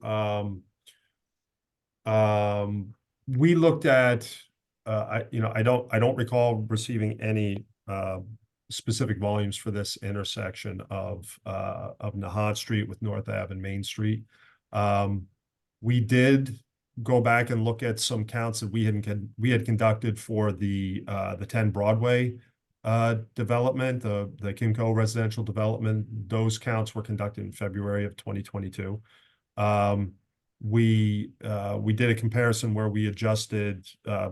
we looked at, I don't recall receiving any specific volumes for this intersection of Nahant Street with North Ave and Main Street. We did go back and look at some counts that we had conducted for the 10 Broadway development, the Kimco residential development. Those counts were conducted in February of 2022. We did a comparison where we adjusted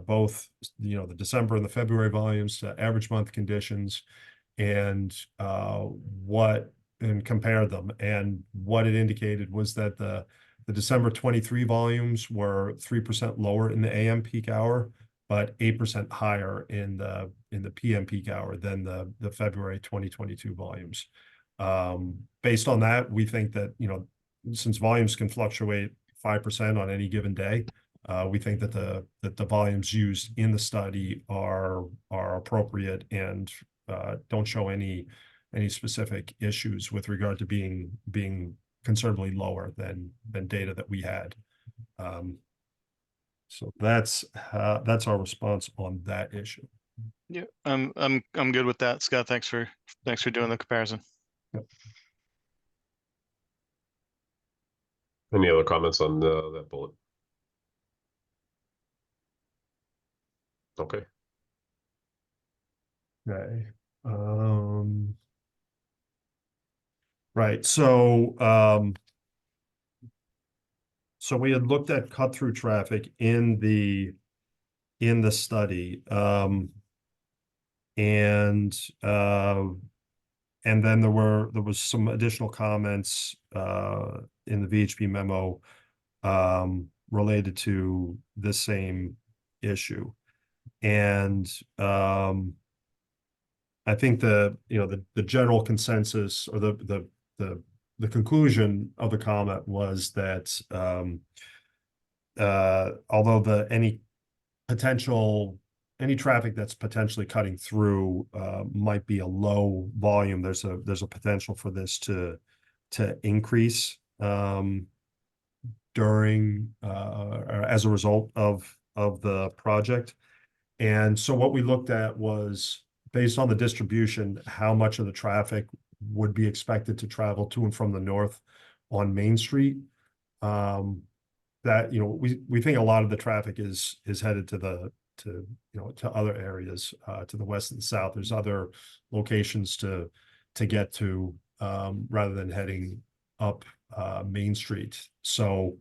both, the December and the February volumes to average month conditions, and compared them. And what it indicated was that the December 23 volumes were 3% lower in the AM peak hour, but 8% higher in the PM peak hour than the February 2022 volumes. Based on that, we think that, since volumes can fluctuate 5% on any given day, we think that the volumes used in the study are appropriate and don't show any specific issues with regard to being considerably lower than data that we had. So that's our response on that issue. Yeah, I'm good with that, Scott. Thanks for doing the comparison. Yep. Any other comments on that bullet? Okay. Okay. Right. So we had looked at cut through traffic in the study, and then there was some additional comments in the VHP memo related to the same issue. And I think the general consensus, or the conclusion of the comment was that although any traffic that's potentially cutting through might be a low volume, there's a potential for this to increase during or as a result of the project. And so what we looked at was, based on the distribution, how much of the traffic would be expected to travel to and from the north on Main Street. That, we think a lot of the traffic is headed to other areas, to the west and south. There's other locations to get to, rather than heading up Main Street. So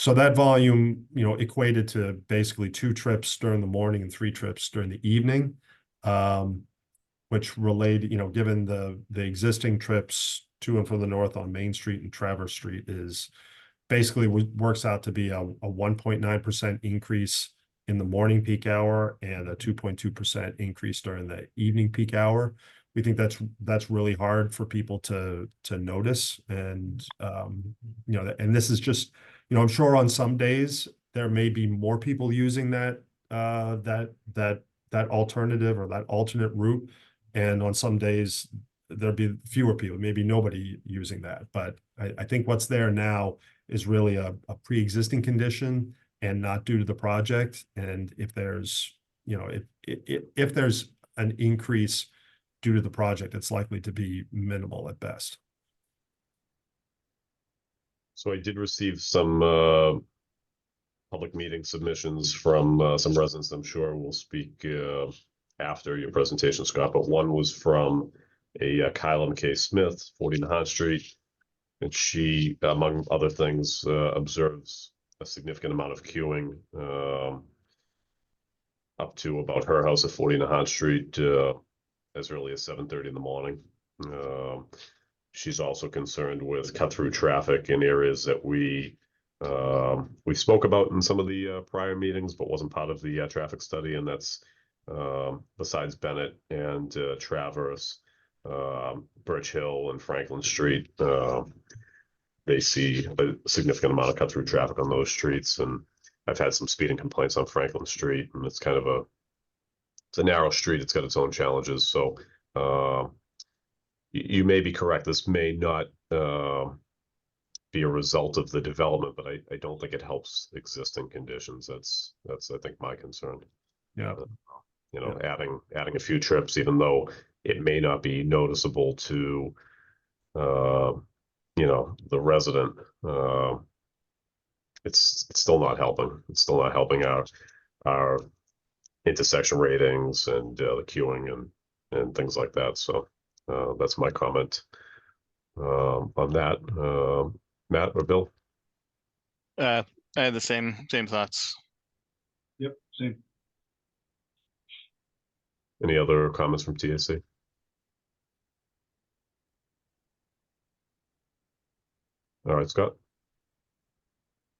that volume, equated to basically 2 trips during the morning and 3 trips during the evening, which related, given the existing trips to and from the north on Main Street and Traverse Street, is basically works out to be a 1.9% increase in the morning peak hour and a 2.2% increase during the evening peak hour. We think that's really hard for people to notice. And and this is just, I'm sure on some days there may be more people using that alternative or that alternate route, and on some days there'll be fewer people, maybe nobody using that. But I think what's there now is really a pre-existing condition and not due to the project. And if there's, if there's an increase due to the project, it's likely to be minimal at best. So I did receive some public meeting submissions from some residents. I'm sure we'll speak after your presentation, Scott, but one was from a Kylam K. Smith, 40 Nahant Street. And she, among other things, observes a significant amount of queuing up to about her house at 40 Nahant Street as early as 7:30 in the morning. She's also concerned with cut-through traffic in areas that we spoke about in some of the prior meetings, but wasn't part of the traffic study, and that's besides Bennett and Traverse, Birch Hill and Franklin Street. They see a significant amount of cut-through traffic on those streets, and I've had some speeding complaints on Franklin Street, and it's kind of it's a narrow street. It's got its own challenges. So you may be correct. This may not be a result of the development, but I don't think it helps existing conditions. That's I think my concern. Yeah. You know, adding a few trips, even though it may not be noticeable to, you know, the resident. It's still not helping. It's still not helping our intersection ratings and the queuing and things like that. So that's my comment on that. Matt or Bill? I had the same thoughts. Yep, same. Any other comments from TSC? All right, Scott.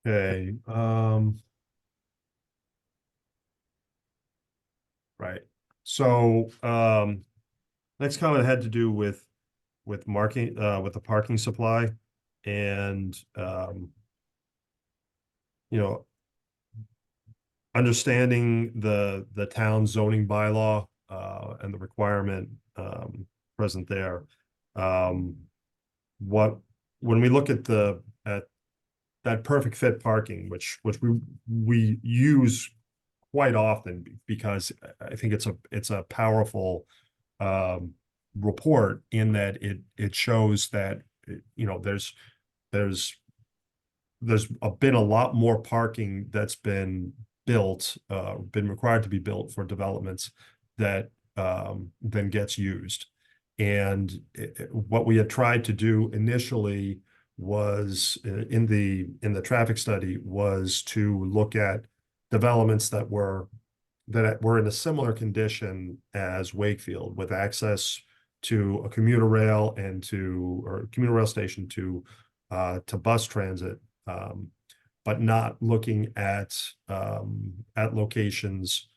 Okay, right. So, next comment had to do with marking, with the parking supply and, you know, understanding the town zoning bylaw, and the requirement, present there. When we look at that perfect fit parking, which we use quite often because I think it's a powerful report in that it shows that, you know, there's been a lot more parking that's been built, been required to be built for developments that than gets used. And what we had tried to do initially was in the traffic study was to look at developments that were in a similar condition as Wakefield, with access to a commuter rail or commuter rail station to bus transit, but not looking at locations,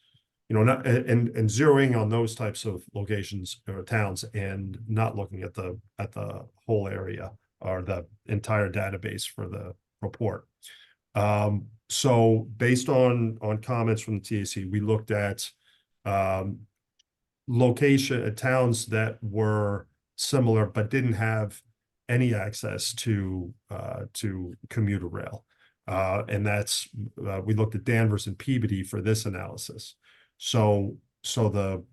you know, not and zeroing on those types of locations or towns, and not looking at the whole area or the entire database for the report. So based on comments from the TAC, we looked at towns that were similar but didn't have any access to commuter rail. And that's we looked at Danvers and Peabody for this analysis. So the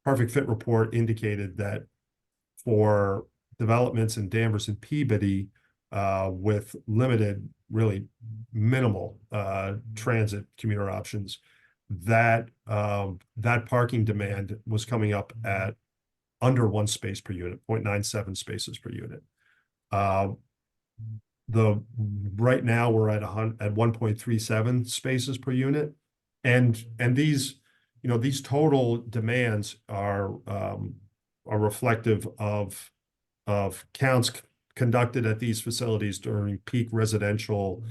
perfect fit report indicated that for developments in Danvers and Peabody, with limited, really minimal transit commuter options, that parking demand was coming up at under 1 space per unit, 0.97 spaces per unit. Right now we're at 1.37 spaces per unit, and these, you know, these total demands are reflective of counts conducted at these facilities during peak residential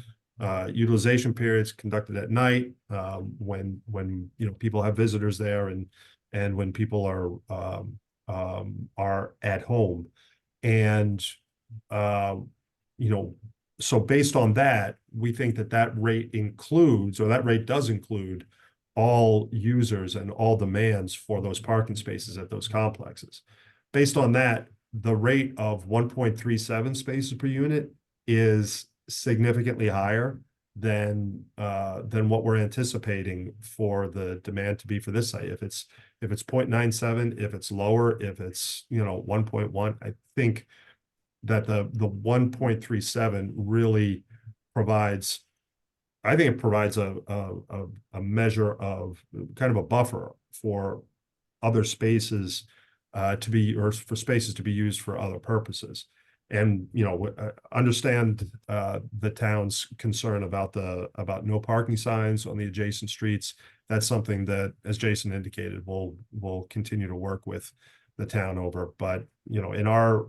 utilization periods, conducted at night, when you know, people have visitors there, and when people are at home. And you know, so based on that, we think that rate includes, or that rate does include, all users and all demands for those parking spaces at those complexes. Based on that, the rate of 1.37 spaces per unit is significantly higher than what we're anticipating for the demand to be for this site. If it's 0.97, if it's lower, if it's, you know, 1.1, I think that the 1.37 really provides, I think it provides a measure of kind of a buffer for other spaces or for spaces to be used for other purposes. And, you know, understand the town's concern about no parking signs on the adjacent streets. That's something that, as Jason indicated, we'll continue to work with the town over. But, you know, in our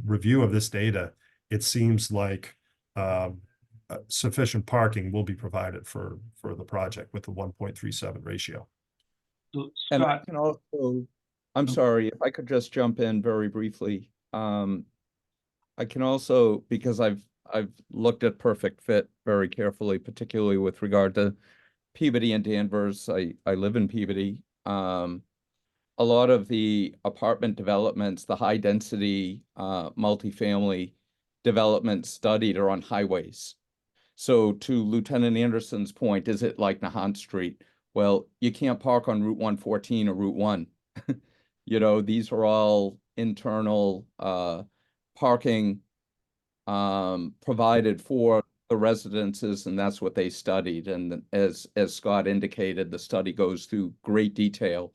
review of this data, it seems like sufficient parking will be provided for the project with the 1.37 ratio. So And I Scott, can also, I'm Oh. sorry, if I could just jump in very briefly. I can also, because I've looked at perfect fit very carefully, particularly with regard to Peabody and Danvers. I live in Peabody. a lot of the apartment developments, the high density multifamily developments studied are on highways. So to Lieutenant Anderson's point, is it like Nahant Street? Well, you can't park on Route 114 or Route 1. You know, these are all internal parking provided for the residences, and that's what they studied. And as Scott indicated, the study goes through great detail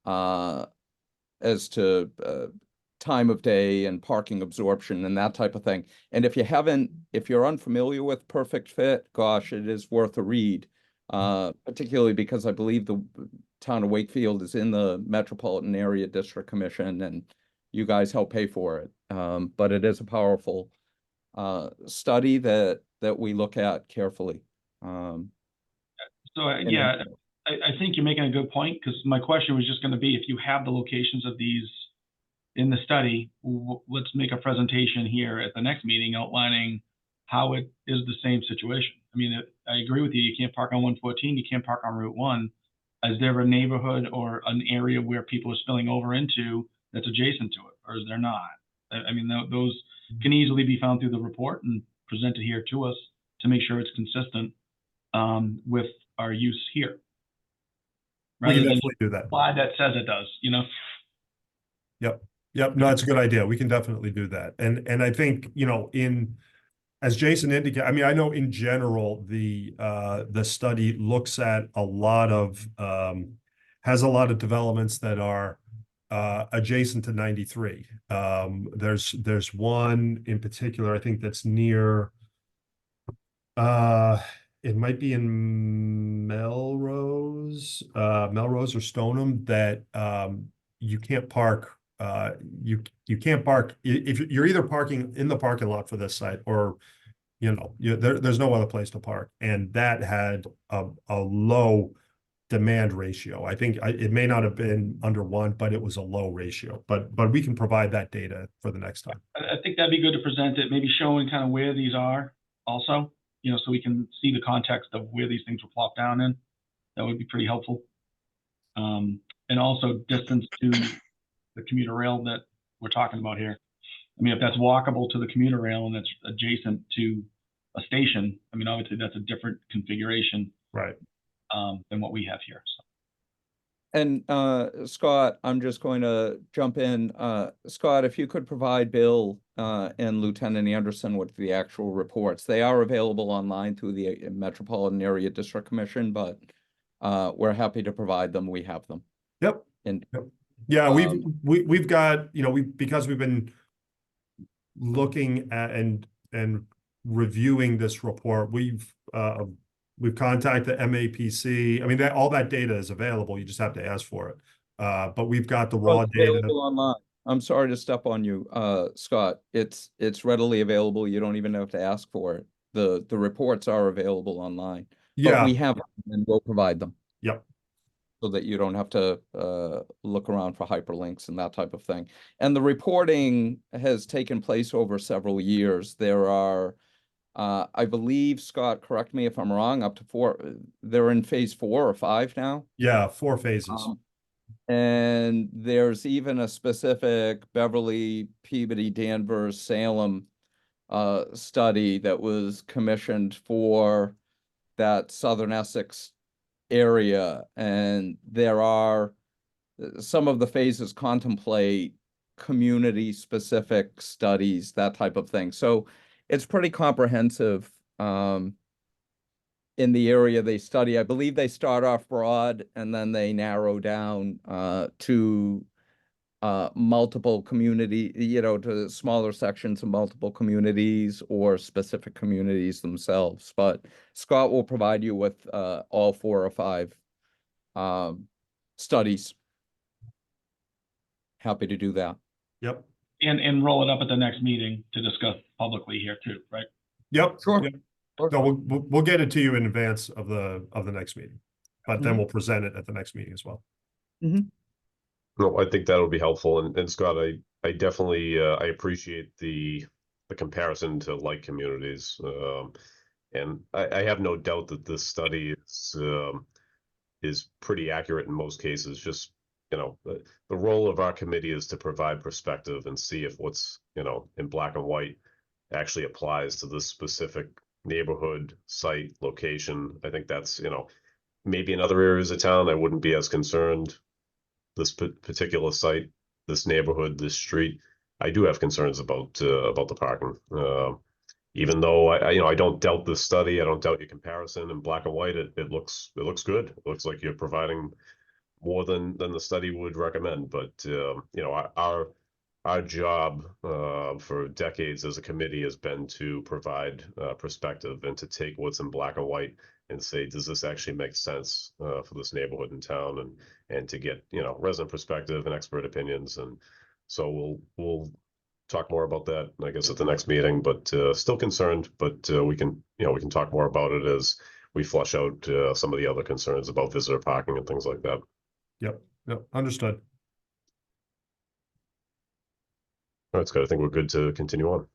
as to time of day and parking absorption and that type of thing. And if you're unfamiliar with Perfect Fit, gosh, it is worth a read. Particularly because I believe the town of Wakefield is in the Metropolitan Area District Commission, and you guys help pay for it. But it is a powerful study that we look at carefully. Yeah, I think you're making a good point, because my question was just going to be, if you have the locations of these in the study, let's make a presentation here at the next meeting outlining how it is the same situation. I mean, I agree with you. You can't park on 114. You can't park on Route 1. Is there a neighborhood or an area where people are spilling over into that's adjacent to it, or is there not? I mean, those can easily be found through the report and presented here to us to make sure it's consistent with our use here. We Rather can than definitely do that. why that says it does, you know? Yep. No, that's a good idea. We can definitely do that. And I think, you know, as Jason indicated, I mean, I know in general, the study looks at a lot of, has a lot of developments that are adjacent to 93. There's one in particular, I think that's near, it might be in Melrose or Stoneham, that you can't park. You can't park if you're either parking in the parking lot for this site, or you know, there's no other place to park, and that had a low demand ratio. I think it may not have been under 1, but it was a low ratio. But we can provide that data for the next time. I think that'd be good to present it, maybe showing kind of where these are also, you know, so we can see the context of where these things were plopped down in. That would be pretty helpful. And also distance to the commuter rail that we're talking about here. I mean, if that's walkable to the commuter rail and that's adjacent to a station, I mean, obviously that's a different configuration, Right, than what we have here. So. And Scott, I'm just going to jump in. Scott, if you could provide Bill and Lieutenant Anderson with the actual reports. They are available online through the Metropolitan Area District Commission, but we're happy to provide them. We have them. Yep. And yep. Yeah, we've got, you know, because we've been looking at and reviewing this report, we've contacted MAPC. I mean, all that data is available. You just have to ask for it. But we've got the raw data online. I'm sorry to step on you, Scott. It's readily available. You don't even have to ask for it. The reports are available online. Yeah, but we have them and we'll provide them. Yep. So that you don't have to look around for hyperlinks and that type of thing. And the reporting has taken place over several years. There are, I believe, Scott, correct me if I'm wrong, up to 4. They're in phase 4 or 5 now. Yeah, 4 phases. And there's even a specific Beverly, Peabody, Danvers, Salem study that was commissioned for that Southern Essex area, and there are some of the phases contemplate community specific studies, that type of thing. So it's pretty comprehensive in the area they study. I believe they start off broad and then they narrow down to multiple community, you know, to smaller sections of multiple communities or specific communities themselves. But Scott will provide you with all 4 or 5 studies. Happy to do that. Yep. And roll it up at the next meeting to discuss publicly here too, right? Yep. Sure. Yep. No, we'll get it to you in advance of the next meeting, but then we'll present it at the next meeting as well. No, I think that'll be helpful. And Scott, I definitely I appreciate the comparison to like communities. And I have no doubt that this study is pretty accurate in most cases. Just the role of our committee is to provide perspective and see if what's, in black and white actually applies to this specific neighborhood, site, location. I think that's, maybe in other areas of town, I wouldn't be as concerned. This particular site, this neighborhood, this street, I do have concerns about the parking. Even though I don't doubt this study, I don't doubt your comparison in black and white. It looks good. It looks like you're providing more than the study would recommend. But our job for decades as a committee has been to provide perspective and to take what's in black and white and say, does this actually make sense for this neighborhood in town, and to get resident perspective and expert opinions. And so we'll talk more about that, I guess, at the next meeting. But still concerned, but we can talk more about it as we flush out some of the other concerns about visitor parking and things like that. Yep, understood. All right, Scott, I think we're good to continue on.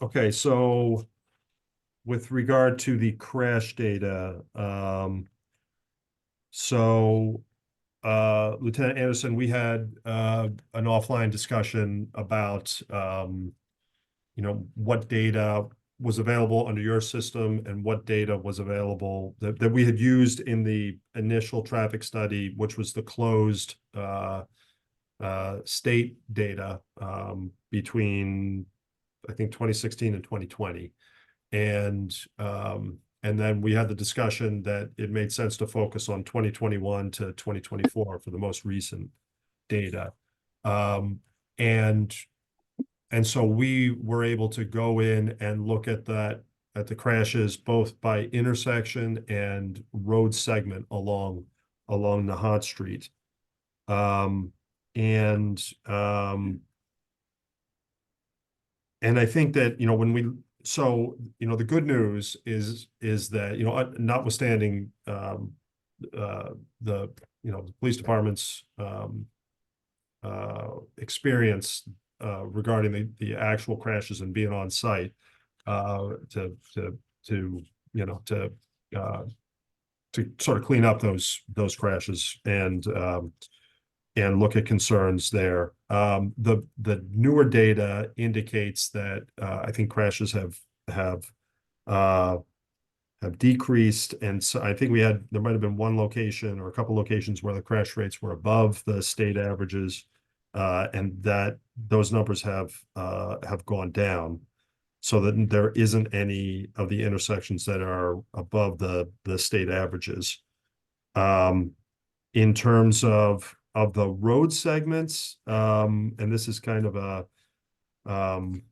Okay, so with regard to the crash data, Lieutenant Anderson, we had an offline discussion about what data was available under your system and what data was available that we had used in the initial traffic study, which was the closed state data between, I think, 2016 and 2020. And then we had the discussion that it made sense to focus on 2021 to 2024 for the most recent data. And so we were able to go in and look at the crashes both by intersection and road segment along Nahant Street. And I think that, the good news is that, notwithstanding the police department's experience regarding the actual crashes and being on site to sort of clean up those crashes and look at concerns there. The newer data indicates that I think crashes have decreased, and so I think there might have been one location or a couple locations where the crash rates were above the state averages, and that those numbers have gone down, so that there isn't any of the intersections that are above the state averages. In terms of the road segments, and this is kind of I'm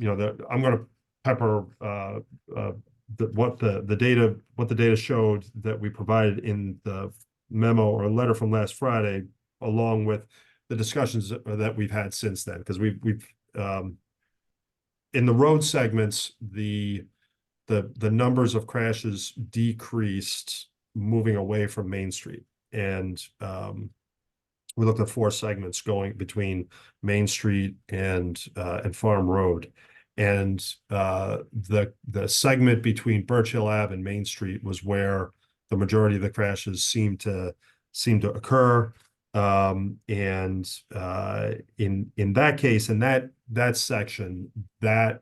going to pepper what the data showed that we provided in the memo or letter from last Friday, along with the discussions that we've had since then, because we've in the road segments, the numbers of crashes decreased moving away from Main Street. And we looked at 4 segments going between Main Street and Farm Road. And the segment between Birch Hill Ave and Main Street was where the majority of the crashes seemed to occur. And in that case, in that section, that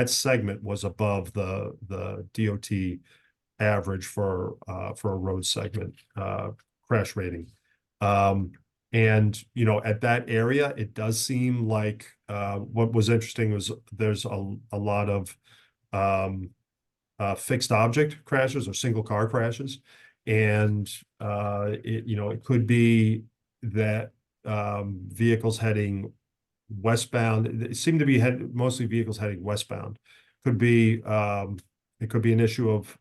segment was above the DOT average for a road segment crash rating. And at that area, it does seem like what was interesting was there's a lot of fixed object crashes or single car crashes. And it could be that vehicles heading westbound, it seemed to be mostly vehicles heading westbound. It could be an issue of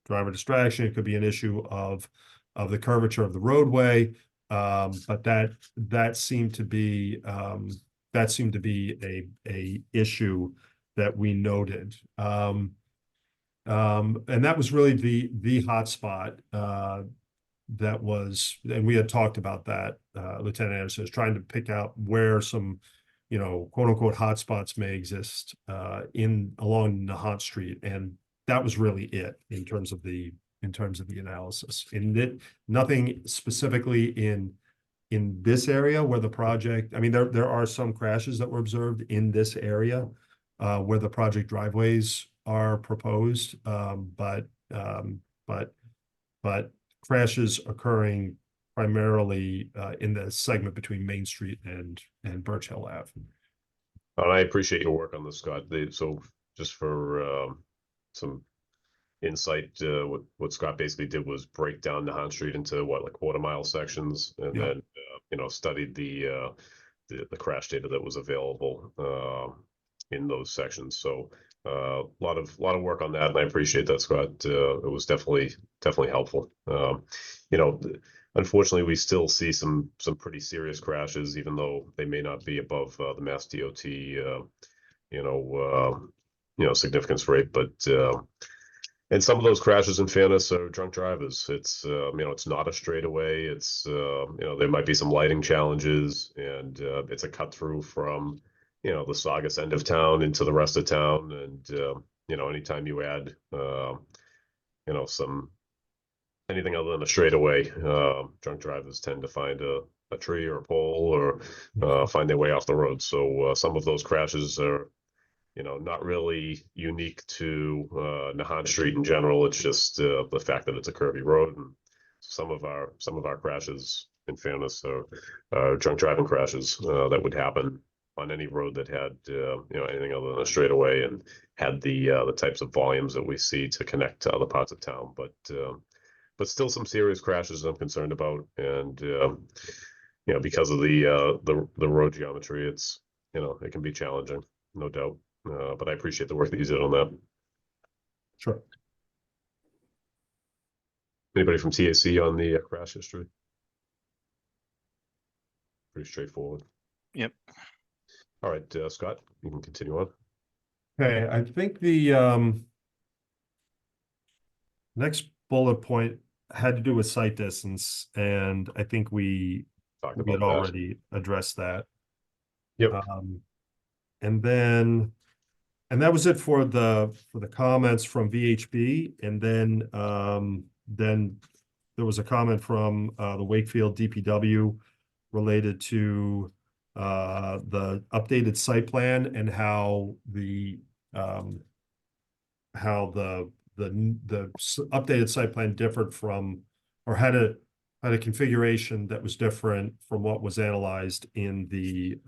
driver distraction. It could be an issue of the curvature of the roadway. But that seemed to be a issue that we noted. And that was really the hotspot that was, and we had talked about that. Lieutenant Anderson is trying to pick out where some quote unquote hotspots may exist along Nahant Street, and that was really it in terms of the analysis. And nothing specifically in this area where the project, I mean, there are some crashes that were observed in this area where the project driveways are proposed, but crashes occurring primarily in the segment between Main Street and Birch Hill Ave. And I appreciate your work on this, Scott. So just for some insight, what Scott basically did was break down Nahant Street into like quarter-mile sections, and Yeah. then studied the crash data that was available in those sections. So a lot of work on that, and I appreciate that, Scott. It was definitely helpful. Unfortunately, we still see some pretty serious crashes, even though they may not be above the Mass DOT significance rate, but and some of those crashes, in fairness, are drunk drivers. It's it's not a straightaway. It's there might be some lighting challenges, and it's a cut through from the Saugus end of town into the rest of town. And anytime you add some anything other than a straightaway, drunk drivers tend to find a tree or a pole, or find their way off the road. So some of those crashes are not really unique to Nahant Street in general. It's just the fact that it's a curvy road, and some of our crashes, in fairness, are drunk driving crashes that would happen on any road that had anything other than a straightaway and had the types of volumes that we see to connect to other parts of town. But still some serious crashes I'm concerned about, and because of the road geometry, it's it can be challenging, no doubt. But I appreciate the work that you did on that. Sure. Anybody from TAC on the crash history? Pretty straightforward. Yep. All right, Scott, you can continue on. Okay, I think the next bullet point had to do with site distance, and I think we Talked had about that. already addressed that. Yep. And that was it for the comments from VHB, and then there was a comment from the Wakefield DPW related to the updated site plan and how the updated site plan differed from, or had a configuration that was different from what was analyzed in the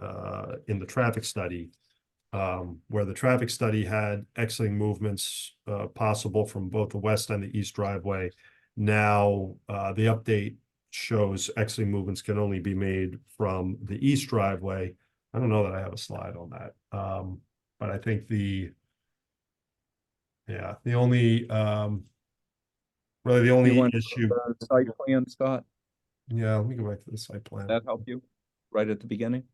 traffic study, where the traffic study had exiting movements possible from both the west and the east driveway. Now the update shows exiting movements can only be made from the east driveway. I don't know that I have a slide on that, but I think the only really the only You want issue. the site plan, Scott? Yeah, let me go back to the site plan. That help you right at the beginning?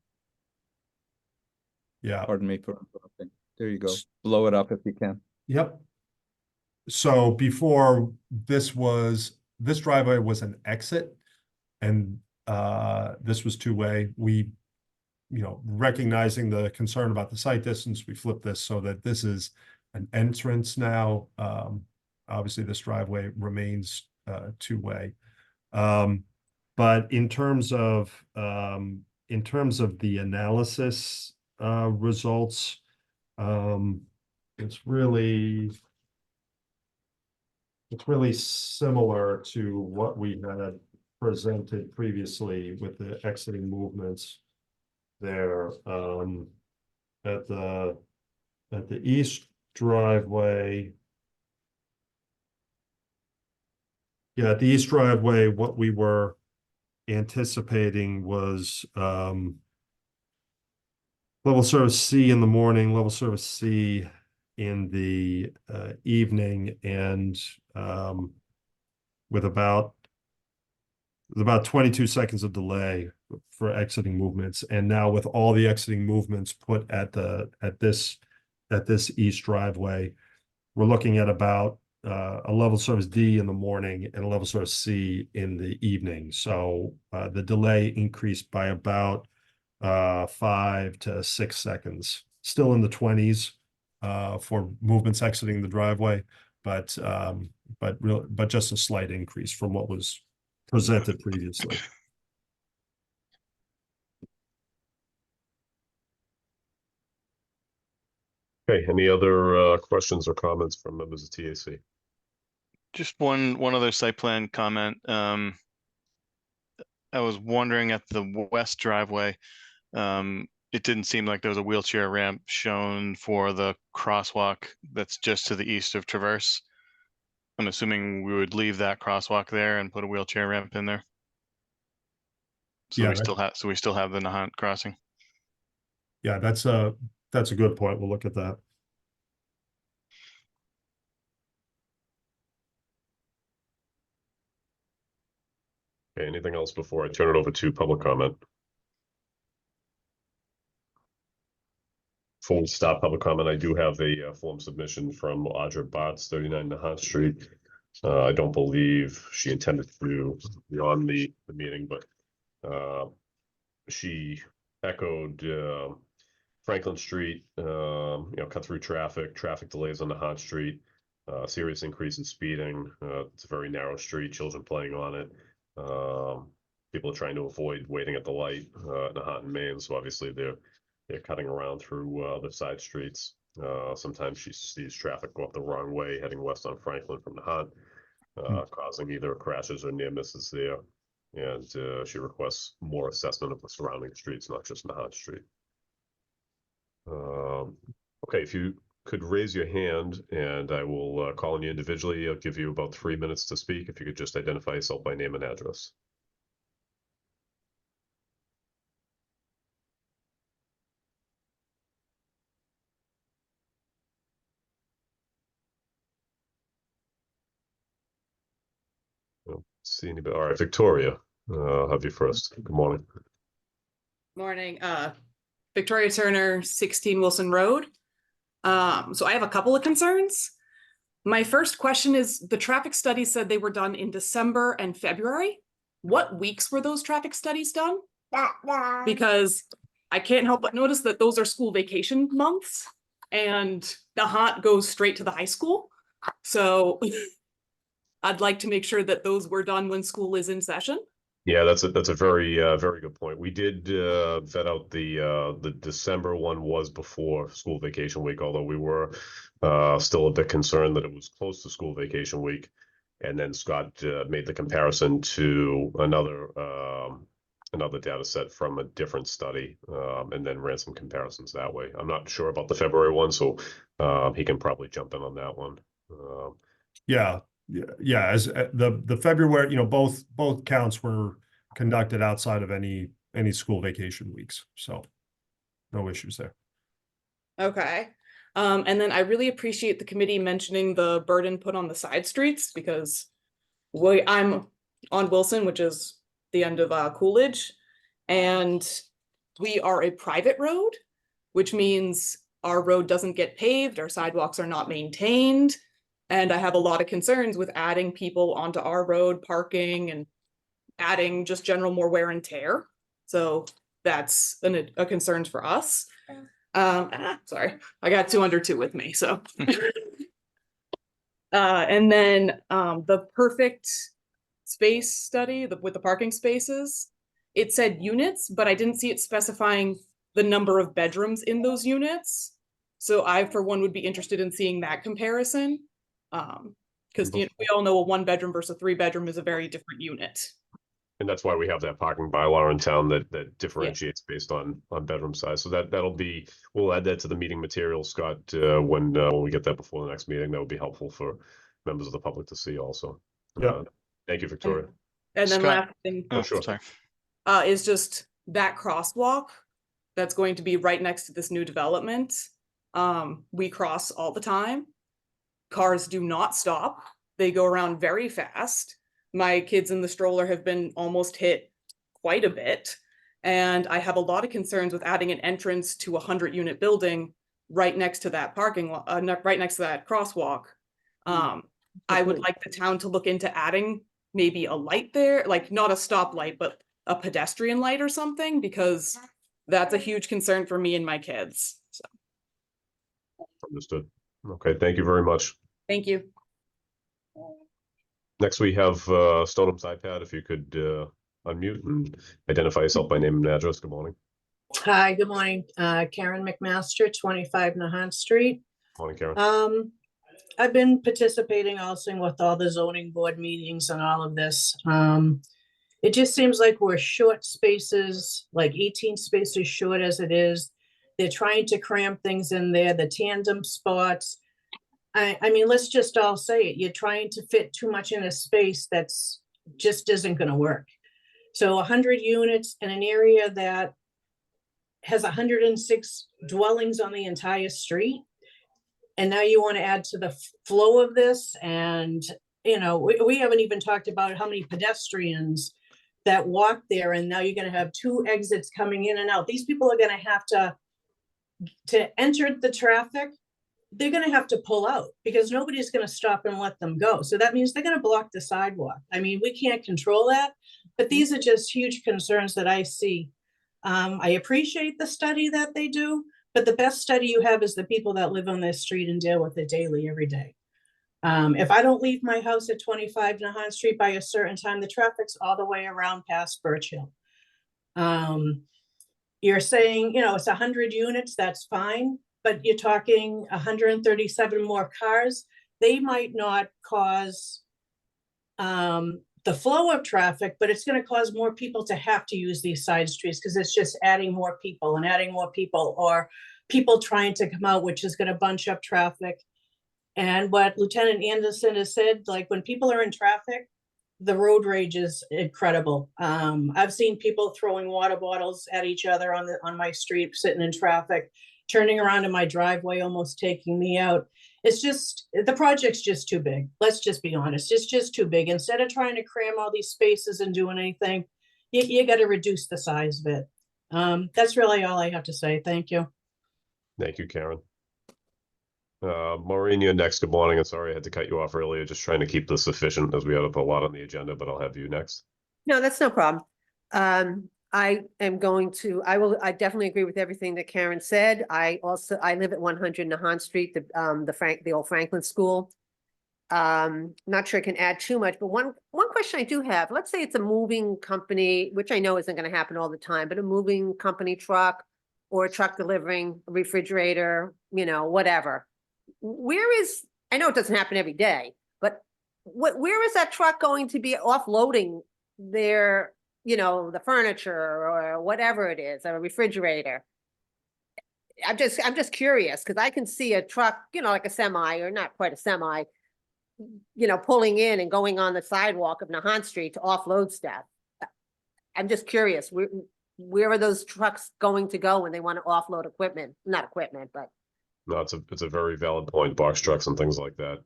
Yeah. Pardon me for interrupting. There you go. Blow it up if you can. Yep. So before, this driveway was an exit, and this was two-way. We, recognizing the concern about the site distance, we flipped this so that this is an entrance now. Obviously, this driveway remains two-way. But in terms of the analysis results, it's really similar to what we had presented previously with the exiting movements there. At the east driveway. Yeah, at the east driveway, what we were anticipating was level service C in the morning, level service C in the evening, and with about 22 seconds of delay for exiting movements. And now with all the exiting movements put at this east driveway, we're looking at about a level service D in the morning and a level service C in the evening. So the delay increased by about 5 to 6 seconds. Still in the 20s for movements exiting the driveway, but just a slight increase from what was presented previously. Okay, any other questions or comments from members of TAC? Just one other site plan comment. I was wondering at the west driveway, it didn't seem like there was a wheelchair ramp shown for the crosswalk that's just to the east of Traverse. I'm assuming we would leave that crosswalk there and put a wheelchair ramp in there. So Yeah, we still have the Nahant crossing. Yeah, that's a good point. We'll look at that. Okay, anything else before I turn it over to public comment? Before we stop public comment, I do have a form submission from Audra Botts, 39 Nahant Street. I don't believe she intended to be on the meeting, but she echoed Franklin Street, cut through traffic delays on Nahant Street, serious increase in speeding. It's a very narrow street, children playing on it. People are trying to avoid waiting at the light in Nahant and Maine, so obviously they're cutting around through the side streets. Sometimes she sees traffic go up the wrong way, heading west on Franklin from Nahant, causing either crashes or near misses there. And she requests more assessment of the surrounding streets, not just Nahant Street. Okay, if you could raise your hand and I will call on you individually. I'll give you about 3 minutes to speak. If you could just identify yourself by name and address. Don't see anybody. All right, Victoria, I'll have you first. Good morning. Morning, Victoria Turner, 16 Wilson Road. So I have a couple of concerns. My first question is, the traffic studies said they were done in December and February. What weeks were those traffic studies done? Because I can't help but notice that those are school vacation months and Nahant goes straight to the high school. So I'd like to make sure that those were done when school is in session. Yeah, that's a very very good point. We did vet out the December one was before school vacation week, although we were still a bit concerned that it was close to school vacation week. And then Scott made the comparison to another data set from a different study, and then ran some comparisons that way. I'm not sure about the February one, so he can probably jump in on that one. Yeah, as the February, both counts were conducted outside of any school vacation weeks, so no issues there. Okay. And then I really appreciate the committee mentioning the burden put on the side streets, because I'm on Wilson, which is the end of Coolidge, and we are a private road, which means our road doesn't get paved, our sidewalks are not maintained. And I have a lot of concerns with adding people onto our road, parking, and adding just general more wear and tear. So that's a concern for us. Sorry, I got 2 under 2 with me, so. And then the perfect space study with the parking spaces, it said units, but I didn't see it specifying the number of bedrooms in those units. So I, for one, would be interested in seeing that comparison. Because we all know a 1-bedroom versus a 3-bedroom is a very different unit. And that's why we have that parking bylaw in town that differentiates based on bedroom size. So we'll add that to the meeting material, Scott, when we get that before the next meeting. That would be helpful for members of the public to see also. Yeah. Thank you, Victoria. And then Scott, last thing sure. Sorry. Is just that crosswalk that's going to be right next to this new development. We cross all the time. Cars do not stop. They go around very fast. My kids in the stroller have been almost hit quite a bit. And I have a lot of concerns with adding an entrance to a 100-unit building right next to that parking lot, right next to that crosswalk. I would like the town to look into adding maybe a light there, like not a stoplight, but a pedestrian light or something, because that's a huge concern for me and my kids. So, Understood. Okay, thank you very much. thank you. Next, we have Stoneham iPad. If you could unmute and identify yourself by name and address. Good morning. Hi, good morning. Karen McMaster, 25 Nahant Street. Morning, Karen. I've been participating also with all the zoning board meetings and all of this. It just seems like we're short spaces, like 18 spaces short as it is. They're trying to cram things in there, the tandem spots. I mean, let's just all say it. You're trying to fit too much in a space that's just isn't going to work. So 100 units in an area that has 106 dwellings on the entire street. And now you want to add to the flow of this. And, you know, we haven't even talked about how many pedestrians that walk there. And now you're going to have 2 exits coming in and out. These people are going to have to enter the traffic. They're going to have to pull out because nobody's going to stop and let them go. So that means they're going to block the sidewalk. I mean, we can't control that, but these are just huge concerns that I see. I appreciate the study that they do, but the best study you have is the people that live on this street and deal with it daily, every day. If I don't leave my house at 25 Nahant Street by a certain time, the traffic's all the way around past Birch Hill. You're saying, you know, it's 100 units, that's fine, but you're talking 137 more cars. They might not cause the flow of traffic, but it's going to cause more people to have to use these side streets because it's just adding more people and adding more people, or people trying to come out, which is going to bunch up traffic. And what Lieutenant Anderson has said, like when people are in traffic, the road rage is incredible. I've seen people throwing water bottles at each other on my street, sitting in traffic, turning around in my driveway, almost taking me out. It's just, the project's just too big. Let's just be honest. It's just too big. Instead of trying to cram all these spaces and doing anything, you got to reduce the size of it. That's really all I have to say. Thank you. Thank you, Karen. Maureen, you're next. Good morning. I'm sorry I had to cut you off earlier. Just trying to keep this efficient as we have a lot on the agenda, but I'll have you next. No, that's no problem. I definitely agree with everything that Karen said. I live at 100 Nahant Street, the old Franklin School. Not sure I can add too much, but one question I do have, let's say it's a moving company, which I know isn't going to happen all the time, but a moving company truck or a truck delivering a refrigerator, you know, whatever. I know it doesn't happen every day, but where is that truck going to be offloading their, you know, the furniture or whatever it is, a refrigerator? I'm just curious because I can see a truck, you know, like a semi or not quite a semi, you know, pulling in and going on the sidewalk of Nahant Street to offload stuff. I'm just curious, where are those trucks going to go when they want to offload equipment? Not equipment, but. No, it's a very valid point. Box trucks and things like that.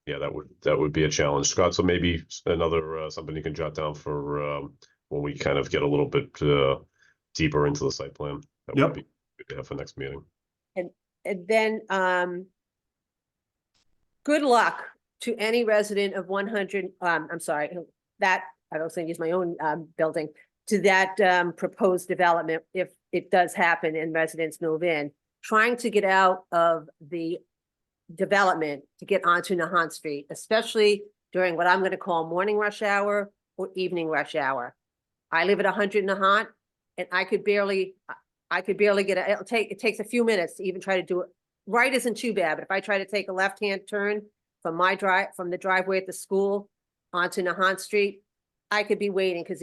Yeah, that would be a challenge, Scott. So maybe another something you can jot down for when we kind of get a little bit deeper into the site plan. That would be good to have for next meeting. And then good luck to any resident of 100. I'm sorry, that I don't think use my own building to that proposed development if it does happen and residents move in. Trying to get out of the development to get onto Nahant Street, especially during what I'm going to call morning rush hour or evening rush hour. I live at 100 Nahant, and I could barely get it takes a few minutes to even try to do it. Right isn't too bad, but if I try to take a left-hand turn from the driveway at the school onto Nahant Street, I could be waiting because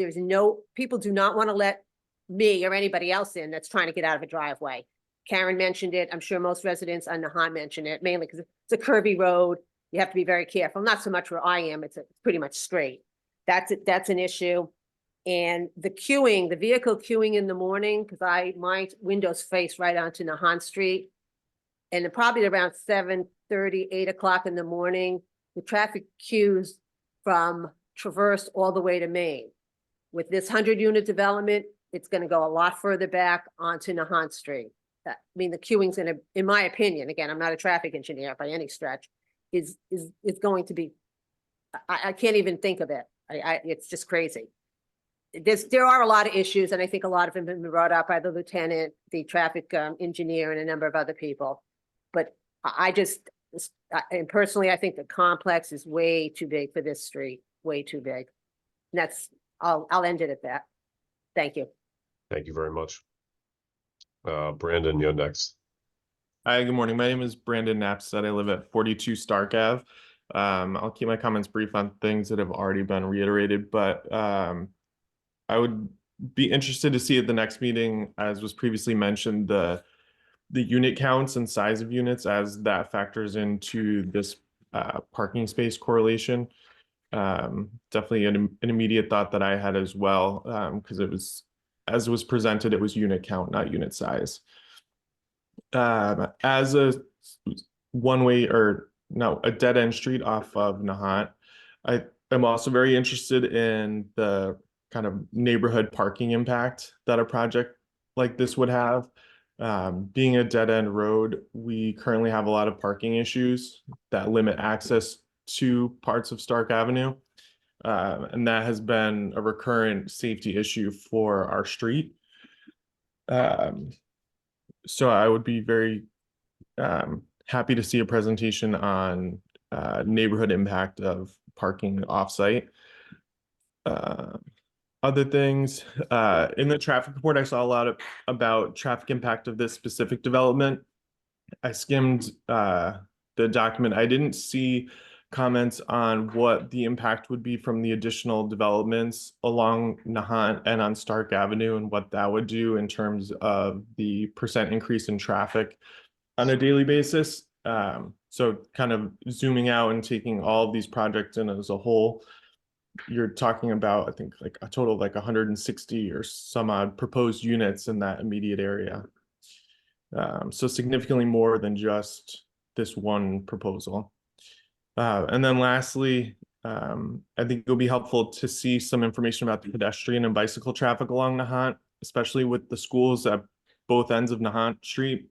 people do not want to let me or anybody else in that's trying to get out of a driveway. Karen mentioned it. I'm sure most residents on Nahant mention it, mainly because it's a curvy road. You have to be very careful. Not so much where I am. It's pretty much straight. That's an issue. And the vehicle queuing in the morning, because my windows face right onto Nahant Street. And probably around 7:30, 8 o'clock in the morning, the traffic queues from Traverse all the way to Main. With this 100-unit development, it's going to go a lot further back onto Nahant Street. I mean, the queuing's going to, in my opinion, again, I'm not a traffic engineer by any stretch, is going to be, I can't even think of it. It's just crazy. there are a lot of issues, and I think a lot of them have been brought up by the lieutenant, the traffic engineer, and a number of other people. But and personally, I think the complex is way too big for this street, way too big. And I'll end it at that. Thank you. Thank you very much. Brandon, you're next. Hi, good morning. My name is Brandon Knapstead. I live at 42 Stark Ave. I'll keep my comments brief on things that have already been reiterated, but I would be interested to see at the next meeting, as was previously mentioned, the unit counts and size of units as that factors into this parking space correlation. Definitely an immediate thought that I had as well, because it was, as it was presented, it was unit count, not unit size. As a one-way or no, a dead-end street off of Nahant, I am also very interested in the kind of neighborhood parking impact that a project like this would have. Being a dead-end road, we currently have a lot of parking issues that limit access to parts of Stark Avenue. And that has been a recurrent safety issue for our street. So I would be very happy to see a presentation on neighborhood impact of parking offsite. Other things, in the traffic report, I saw a lot about traffic impact of this specific development. I skimmed the document. I didn't see comments on what the impact would be from the additional developments along Nahant and on Stark Avenue and what that would do in terms of the percent increase in traffic on a daily basis. So kind of zooming out and taking all of these projects in as a whole, you're talking about, I think, like a total of like 160 or some odd proposed units in that immediate area. So significantly more than just this one proposal. And then lastly, I think it'll be helpful to see some information about the pedestrian and bicycle traffic along Nahant, especially with the schools at both ends of Nahant Street.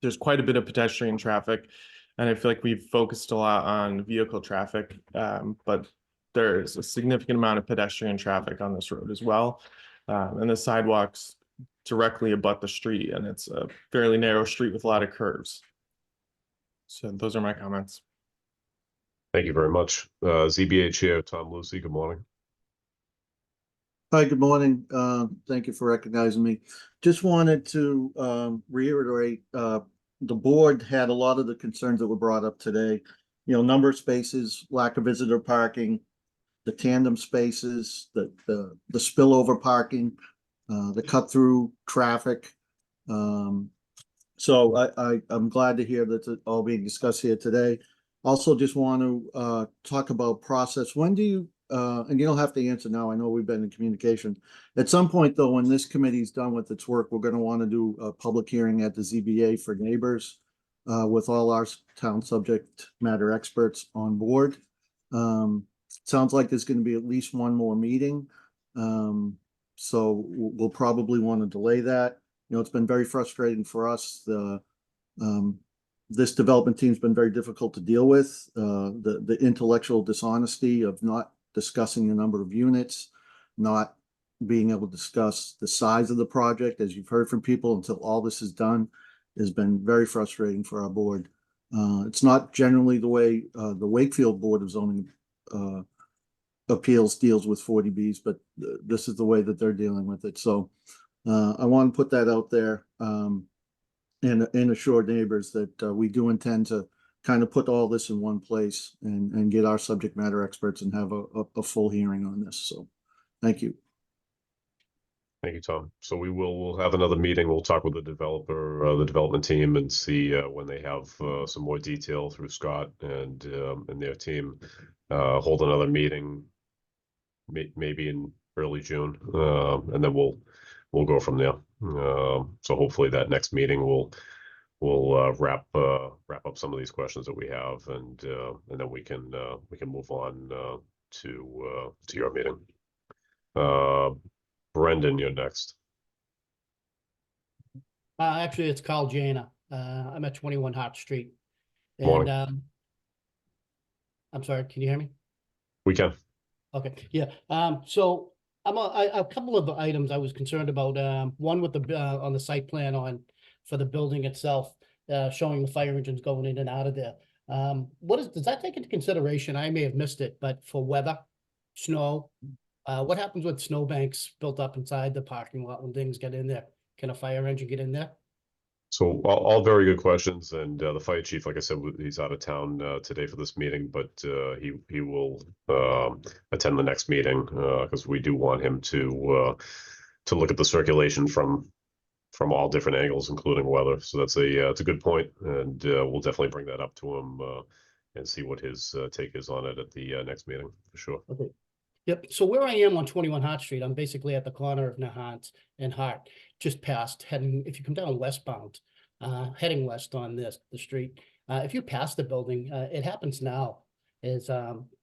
There's quite a bit of pedestrian traffic, and I feel like we've focused a lot on vehicle traffic, but there's a significant amount of pedestrian traffic on this road as well. And the sidewalks directly abut the street, and it's a fairly narrow street with a lot of curves. So those are my comments. Thank you very much. ZBA Chair Tom Lucy, good morning. Hi, good morning. Thank you for recognizing me. Just wanted to reiterate, the board had a lot of the concerns that were brought up today. You know, number of spaces, lack of visitor parking, the tandem spaces, the spillover parking, the cut through traffic. So I'm glad to hear that it's all being discussed here today. Also, just want to talk about process. When do you, and you don't have to answer now, I know we've been in communication. At some point, though, when this committee's done with its work, we're going to want to do a public hearing at the ZBA for neighbors with all our town subject matter experts on board. Sounds like there's going to be at least one more meeting. So we'll probably want to delay that. You know, it's been very frustrating for us. This development team's been very difficult to deal with. The intellectual dishonesty of not discussing the number of units, not being able to discuss the size of the project, as you've heard from people, until all this is done, has been very frustrating for our board. It's not generally the way the Wakefield Board of Zoning Appeals deals with 40Bs, but this is the way that they're dealing with it. So I want to put that out there. And assure neighbors that we do intend to kind of put all this in one place and get our subject matter experts and have a full hearing on this. So thank you. Thank you, Tom. So we'll have another meeting. We'll talk with the developer, the development team, and see when they have some more detail through Scott and their team. Hold another meeting, maybe in early June, and then we'll go from there. So hopefully that next meeting we'll wrap up some of these questions that we have, and then we can move on to your meeting. Brendan, you're next. Actually, it's Carl Jana. I'm at 21 Hart Street. And Morning. I'm sorry, can you hear me? We can. Okay, yeah. So a couple of items I was concerned about, one with the, on the site plan for the building itself, showing the fire engines going in and out of there. Does that take into consideration? I may have missed it, but for weather, snow, what happens with snowbanks built up inside the parking lot when things get in there? Can a fire engine get in there? So all very good questions, and the fire chief, like I said, he's out of town today for this meeting, but he will attend the next meeting because we do want him to look at the circulation from all different angles, including weather. So that's it's a good point, and we'll definitely bring that up to him and see what his take is on it at the next meeting for sure. Okay. Yep. So where I am on 21 Hart Street, I'm basically at the corner of Nahant and Hart, just past heading, if you come down westbound, heading west on the street. If you pass the building, it happens now is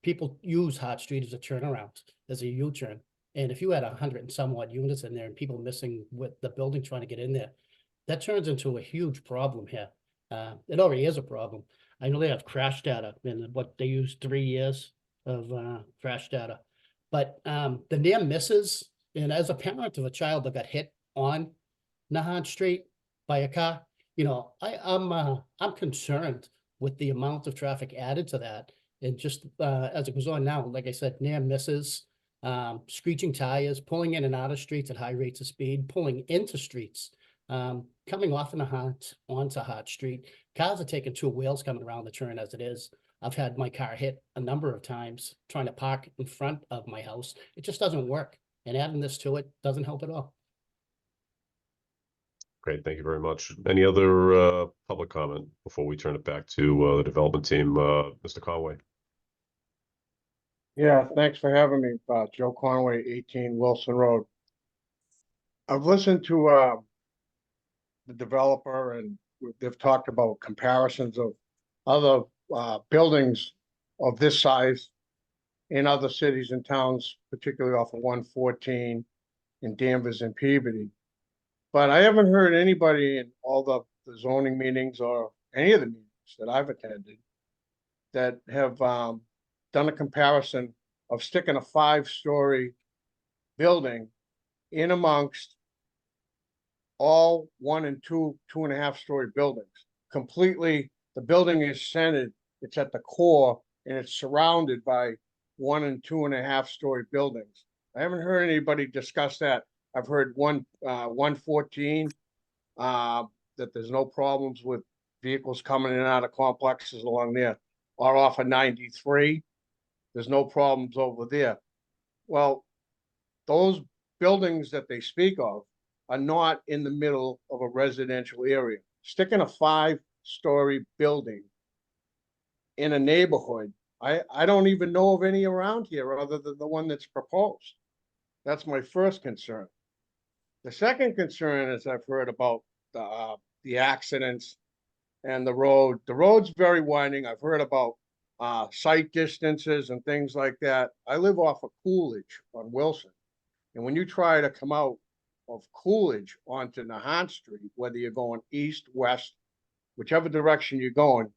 people use Hart Street as a turnaround, as a U-turn. And if you had 100 and some odd units in there and people missing with the building trying to get in there, that turns into a huge problem here. It already is a problem. I know they have crash data, and what they use 3 years of crash data. But the near misses, and as a parent of a child that got hit on Nahant Street by a car, you know, I'm concerned with the amount of traffic added to that. And just as it goes on now, like I said, near misses, screeching tires, pulling in and out of streets at high rates of speed, pulling into streets, coming off in Nahant onto Hart Street. Cars are taking two wheels coming around the turn as it is. I've had my car hit a number of times trying to park in front of my house. It just doesn't work. And adding this to it doesn't help at all. Great, thank you very much. Any other public comment before we turn it back to the development team? Mr. Conway. Yeah, thanks for having me, Joe Conway, 18 Wilson Road. I've listened to the developer, and they've talked about comparisons of other buildings of this size in other cities and towns, particularly off of 114 in Danvers and Peabody. But I haven't heard anybody in all the zoning meetings or any of the meetings that I've attended that have done a comparison of sticking a 5-story building in amongst all 1 and 2.5 story buildings. Completely, the building is centered, it's at the core, and it's surrounded by 1 and 2.5 story buildings. I haven't heard anybody discuss that. I've heard 114 that there's no problems with vehicles coming in and out of complexes along there, or off of 93. There's no problems over there. Well, those buildings that they speak of are not in the middle of a residential area. Sticking a 5-story building in a neighborhood, I don't even know of any around here other than the one that's proposed. That's my first concern. The second concern is I've heard about the accidents and the road. The road's very winding. I've heard about sight distances and things like that. I live off of Coolidge on Wilson. And when you try to come out of Coolidge onto Nahant Street, whether you're going east, west, whichever direction you're going,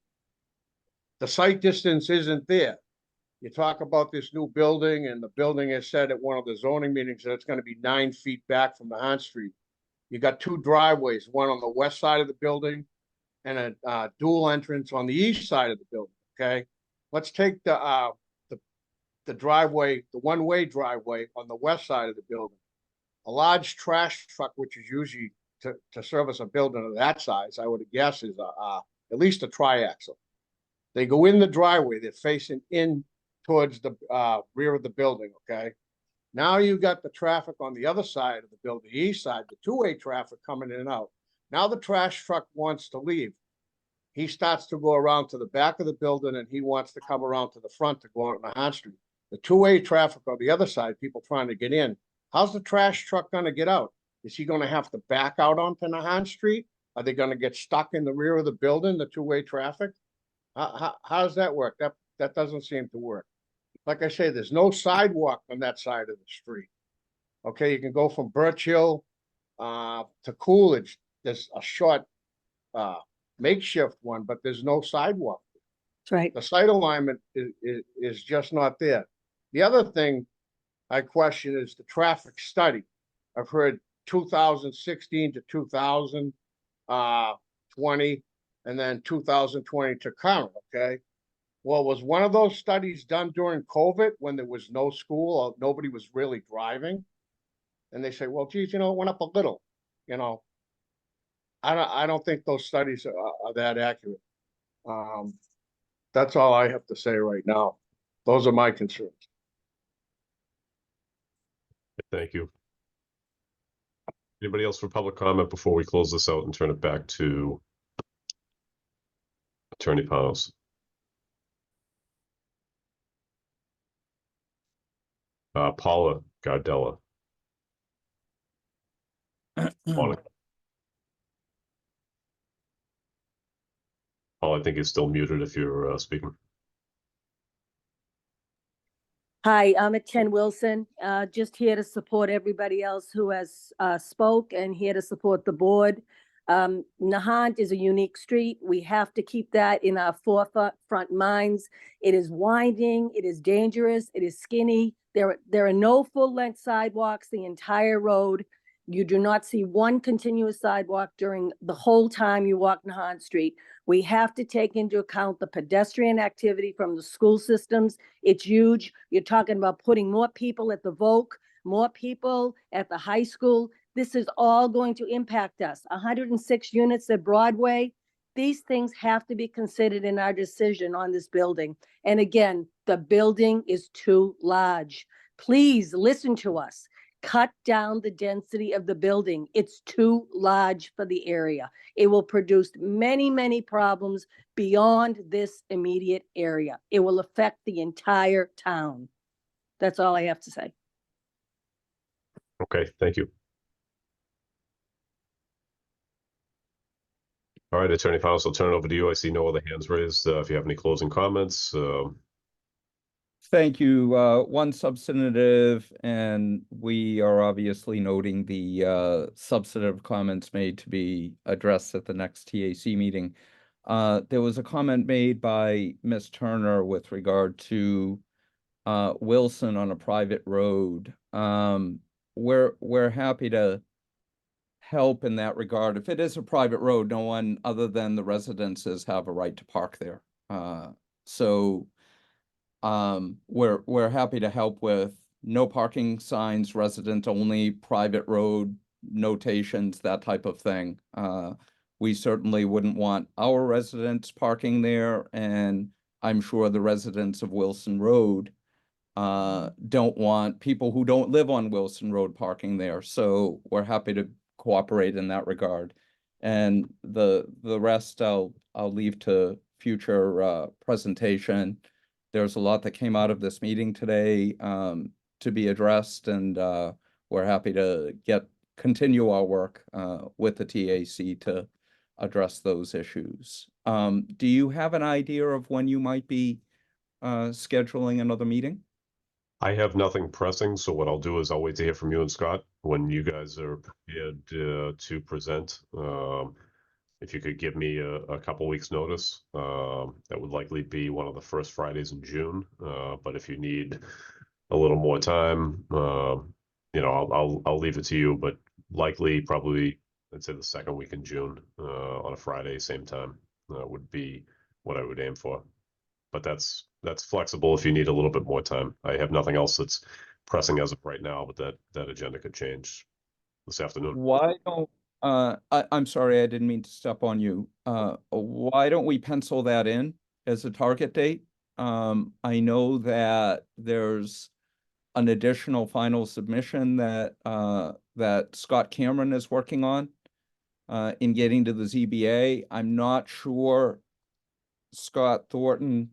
the sight distance isn't there. You talk about this new building, and the building has said at one of the zoning meetings that it's going to be 9 feet back from Nahant Street. You got 2 driveways, one on the west side of the building and a dual entrance on the east side of the building. Okay, let's take the driveway, the one-way driveway on the west side of the building. A large trash truck, which is usually to service a building of that size, I would guess is at least a triaxle. They go in the driveway, they're facing in towards the rear of the building, okay? Now you got the traffic on the other side of the building, the east side, the 2-way traffic coming in and out. Now the trash truck wants to leave. He starts to go around to the back of the building, and he wants to come around to the front to go out on Nahant Street. The 2-way traffic on the other side, people trying to get in. How's the trash truck going to get out? Is he going to have to back out onto Nahant Street? Are they going to get stuck in the rear of the building, the 2-way traffic? How does that work? That doesn't seem to work. Like I say, there's no sidewalk on that side of the street. Okay, you can go from Birch Hill to Coolidge. There's a short makeshift one, but there's no sidewalk. That's right. The sight alignment is just not there. The other thing I question is the traffic study. I've heard 2016 to 2020, and then 2020 to current, okay? Well, was one of those studies done during COVID when there was no school or nobody was really driving? And they say, well, geez, it went up a little, you know. I don't think those studies are that accurate. That's all I have to say right now. Those are my concerns. Thank you. Anybody else for public comment before we close this out and turn it back to Attorney Panos? Paula Gardella. Monica. Paul, I think you're still muted if you're speaking. Hi, I'm at Ken Wilson, just here to support everybody else who has spoke and here to support the board. Nahant is a unique street. We have to keep that in our forefront minds. It is winding, it is dangerous, it is skinny. There are no full-length sidewalks the entire road. You do not see one continuous sidewalk during the whole time you walk Nahant Street. We have to take into account the pedestrian activity from the school systems. It's huge. You're talking about putting more people at the Voc, more people at the high school. This is all going to impact us. 106 units at Broadway. These things have to be considered in our decision on this building. And again, the building is too large. Please listen to us. Cut down the density of the building. It's too large for the area. It will produce many, many problems beyond this immediate area. It will affect the entire town. That's all I have to say. Okay, thank you. All right, Attorney Panos, I'll turn it over to you. I see no other hands raised. If you have any closing comments. Thank you. One substantive, and we are obviously noting the substantive comments made to be addressed at the next TAC meeting. There was a comment made by Ms. Turner with regard to Wilson on a private road. We're happy to help in that regard. If it is a private road, no one other than the residences have a right to park there. We're happy to help with no parking signs, resident only, private road notations, that type of thing. We certainly wouldn't want our residents parking there, and I'm sure the residents of Wilson Road don't want people who don't live on Wilson Road parking there. So we're happy to cooperate in that regard. And the rest I'll leave to future presentation. There's a lot that came out of this meeting today to be addressed, and we're happy to continue our work with the TAC to address those issues. Do you have an idea of when you might be scheduling another meeting? I have nothing pressing, so what I'll do is I'll wait to hear from you and Scott when you guys are prepared to present. If you could give me a couple weeks notice, that would likely be one of the first Fridays in June. But if you need a little more time, I'll leave it to you, but likely probably I'd say the second week in June, on a Friday, same time, would be what I would aim for. But that's flexible if you need a little bit more time. I have nothing else that's pressing as of right now, but that agenda could change this afternoon. Why don't I'm sorry, I didn't mean to step on you. Why don't we pencil that in as a target date? I know that there's an additional final submission that Scott Cameron is working on in getting to the ZBA. I'm not sure, Scott Thornton,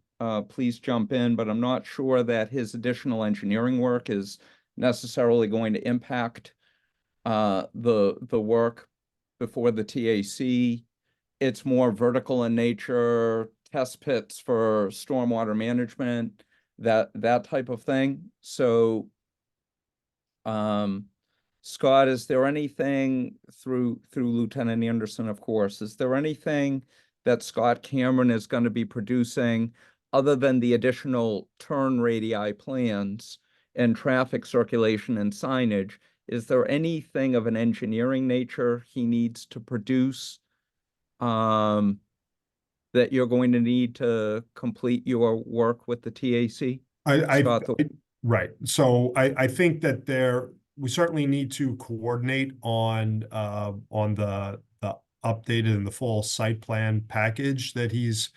please jump in, but I'm not sure that his additional engineering work is necessarily going to impact the work before the TAC. It's more vertical in nature, test pits for stormwater management, that type of thing. So, Scott, is there anything through Lieutenant Anderson, of course, is there anything that Scott Cameron is going to be producing other than the additional turn radii plans and traffic circulation and signage. Is there anything of an engineering nature he needs to produce that you're going to need to complete your work with the TAC? Scott, Right. So I think that we certainly need to coordinate on the updated and the full site plan package that he's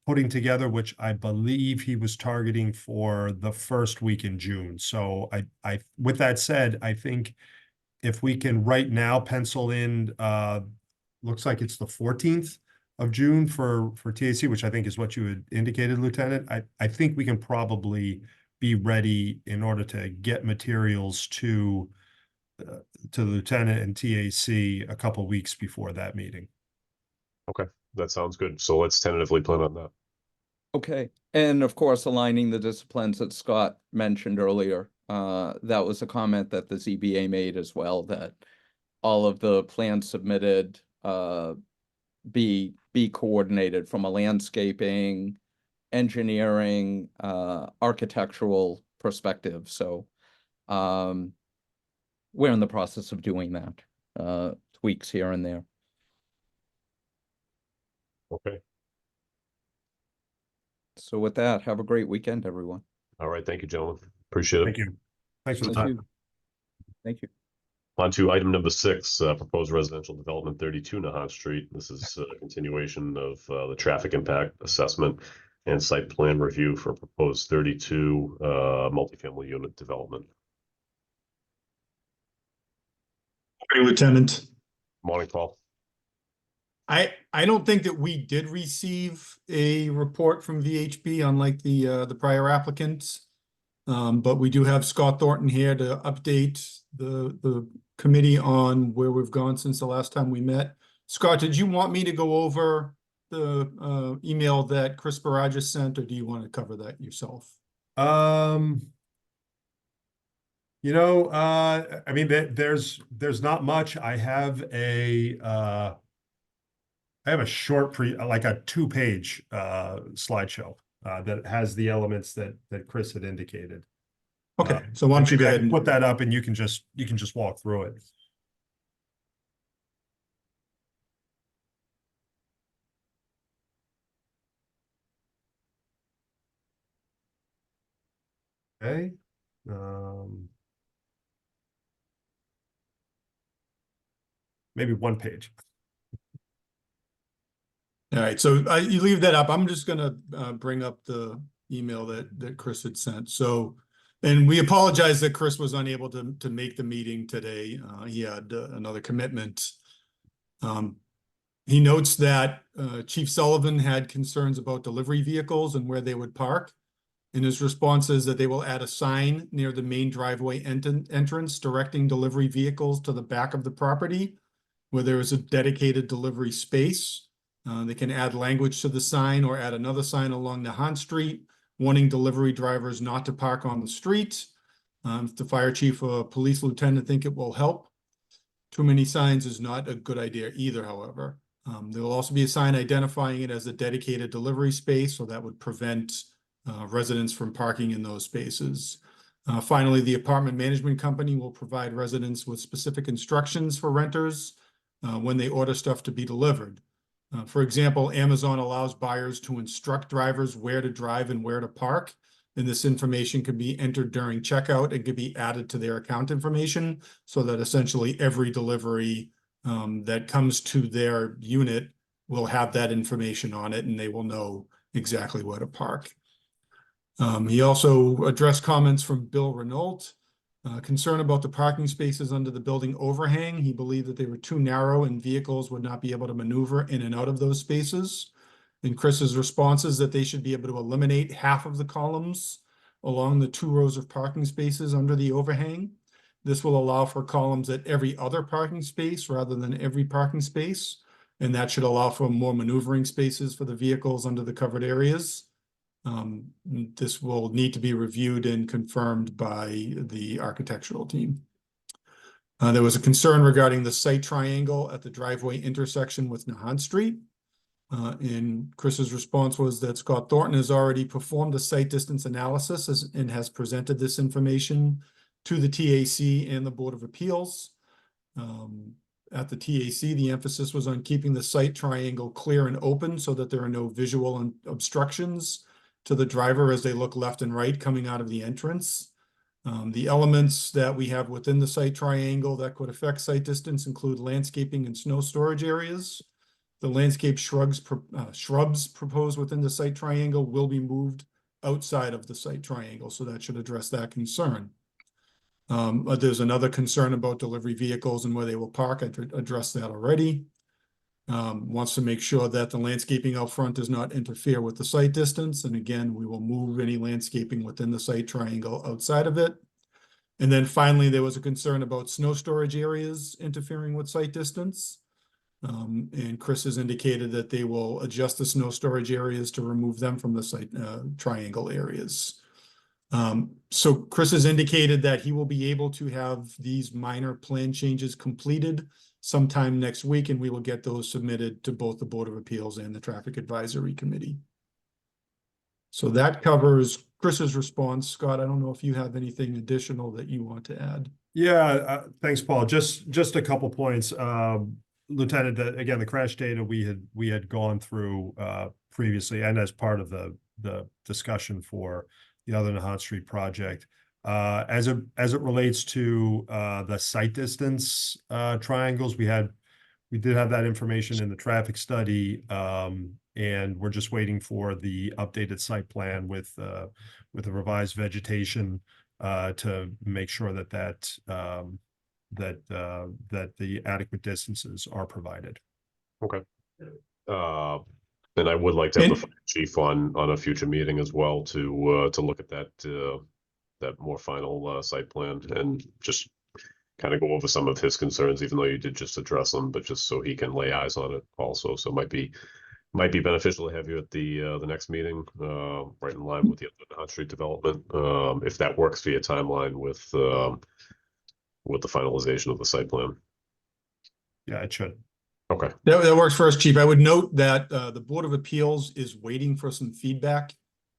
putting together, which I believe he was targeting for the first week in June. So with that said, I think if we can right now pencil in, looks like it's the 14th of June for TAC, which I think is what you had indicated, Lieutenant. I think we can probably be ready in order to get materials to the Lieutenant and TAC a couple weeks before that meeting. Okay, that sounds good. So let's tentatively plan on that. Okay, and of course, aligning the disciplines that Scott mentioned earlier. That was a comment that the ZBA made as well, that all of the plans submitted be coordinated from a landscaping, engineering, architectural perspective. So we're in the process of doing that, tweaks here and there. Okay. So with that, have a great weekend, everyone. All right. Thank you, gentlemen. Appreciate it. Thank you. Thanks for the Thank time. you. Thank you. On to item number 6, proposed residential development 32 Nahant Street. This is a continuation of the traffic impact assessment and site plan review for proposed 32 multifamily unit development. Morning, Lieutenant. Morning, Paul. I don't think that we did receive a report from VHB, unlike the prior applicants. But we do have Scott Thornton here to update the committee on where we've gone since the last time we met. Scott, did you want me to go over the email that Chris Barajas sent, or do you want to cover that yourself? I mean, there's not much. I have a short like a 2-page slideshow that has the elements that Chris had indicated. Okay, so why don't you go ahead and put that up, and you can just walk through it. Okay. Maybe 1 page. All right, so you leave that up. I'm just gonna bring up the email that Chris had sent. So, and we apologize that Chris was unable to make the meeting today. He had another commitment. He notes that Chief Sullivan had concerns about delivery vehicles and where they would park. And his response is that they will add a sign near the main driveway entrance directing delivery vehicles to the back of the property where there is a dedicated delivery space. They can add language to the sign or add another sign along Nahant Street, warning delivery drivers not to park on the street. If the fire chief or police lieutenant think it will help. Too many signs is not a good idea either, however. There will also be a sign identifying it as a dedicated delivery space, so that would prevent residents from parking in those spaces. Finally, the apartment management company will provide residents with specific instructions for renters when they order stuff to be delivered. For example, Amazon allows buyers to instruct drivers where to drive and where to park, and this information can be entered during checkout and can be added to their account information so that essentially every delivery that comes to their unit will have that information on it, and they will know exactly where to park. He also addressed comments from Bill Renault, concern about the parking spaces under the building overhang. He believed that they were too narrow and vehicles would not be able to maneuver in and out of those spaces. And Chris's response is that they should be able to eliminate half of the columns along the 2 rows of parking spaces under the overhang. This will allow for columns at every other parking space rather than every parking space. And that should allow for more maneuvering spaces for the vehicles under the covered areas. This will need to be reviewed and confirmed by the architectural team. There was a concern regarding the site triangle at the driveway intersection with Nahant Street. And Chris's response was that Scott Thornton has already performed a site distance analysis and has presented this information to the TAC and the Board of Appeals. At the TAC, the emphasis was on keeping the site triangle clear and open so that there are no visual obstructions to the driver as they look left and right coming out of the entrance. The elements that we have within the site triangle that could affect site distance include landscaping and snow storage areas. The landscape shrubs proposed within the site triangle will be moved outside of the site triangle, so that should address that concern. But there's another concern about delivery vehicles and where they will park. I addressed that already. Wants to make sure that the landscaping out front does not interfere with the site distance. And again, we will move any landscaping within the site triangle outside of it. And then finally, there was a concern about snow storage areas interfering with site distance. And Chris has indicated that they will adjust the snow storage areas to remove them from the site triangle areas. So Chris has indicated that he will be able to have these minor plan changes completed sometime next week, and we will get those submitted to both the Board of Appeals and the Traffic Advisory Committee. So that covers Chris's response. Scott, I don't know if you have anything additional that you want to add. Yeah, thanks, Paul. Just a couple points. Lieutenant, again, the crash data we had gone through previously, and as part of the discussion for the other Nahant Street project, as it relates to the site distance triangles, we did have that information in the traffic study, and we're just waiting for the updated site plan with the revised vegetation to make sure that the adequate distances are provided. Okay. And I would like to have the fire chief on a future meeting as well to look at that more final site plan and just kind of go over some of his concerns, even though you did just address them, but just so he can lay eyes on it also. So it might be beneficial to have you at the next meeting, right in line with the other Nahant Street development, if that works for your timeline with the finalization of the site plan. Yeah, it should. Okay. That works for us, Chief. I would note that the Board of Appeals is waiting for some feedback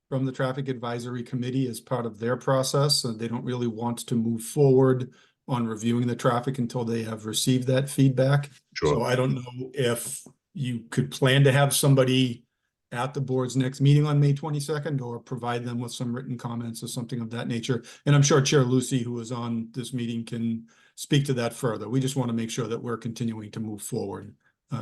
from the Traffic Advisory Committee as part of their process. And they don't really want to move forward on reviewing the traffic until they have received that feedback. Sure. So I don't know if you could plan to have somebody at the board's next meeting on May 22nd or provide them with some written comments or something of that nature. And I'm sure Chair Lucy, who is on this meeting, can speak to that further. We just want to make sure that we're continuing to move forward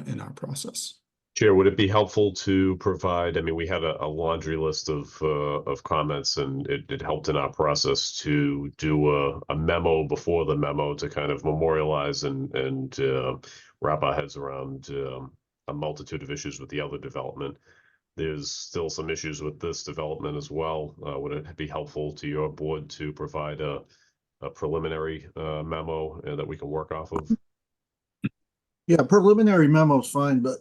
in our process. Chair, would it be helpful to provide, I mean, we had a laundry list of comments, and it helped in our process to do a memo before the memo to kind of memorialize and wrap our heads around a multitude of issues with the other development. There's still some issues with this development as well. Would it be helpful to your board to provide a preliminary memo that we can work off of? Yeah, preliminary memo is fine, but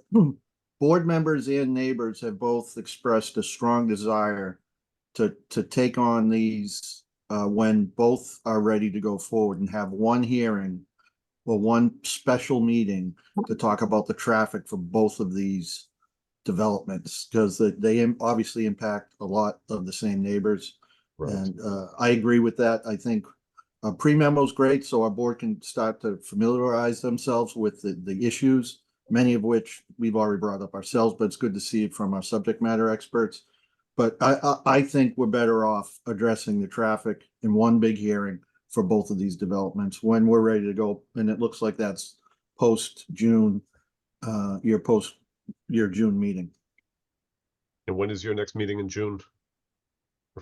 board members and neighbors have both expressed a strong desire to take on these when both are ready to go forward and have one hearing or one special meeting to talk about the traffic for both of these developments, because they obviously impact a lot of the same neighbors. Right. And I agree with that. I think pre-memo is great, so our board can start to familiarize themselves with the issues, many of which we've already brought up ourselves, but it's good to see it from our subject matter experts. But I think we're better off addressing the traffic in one big hearing for both of these developments when we're ready to go. And it looks like that's post-June, your June meeting. And when is your next meeting in June?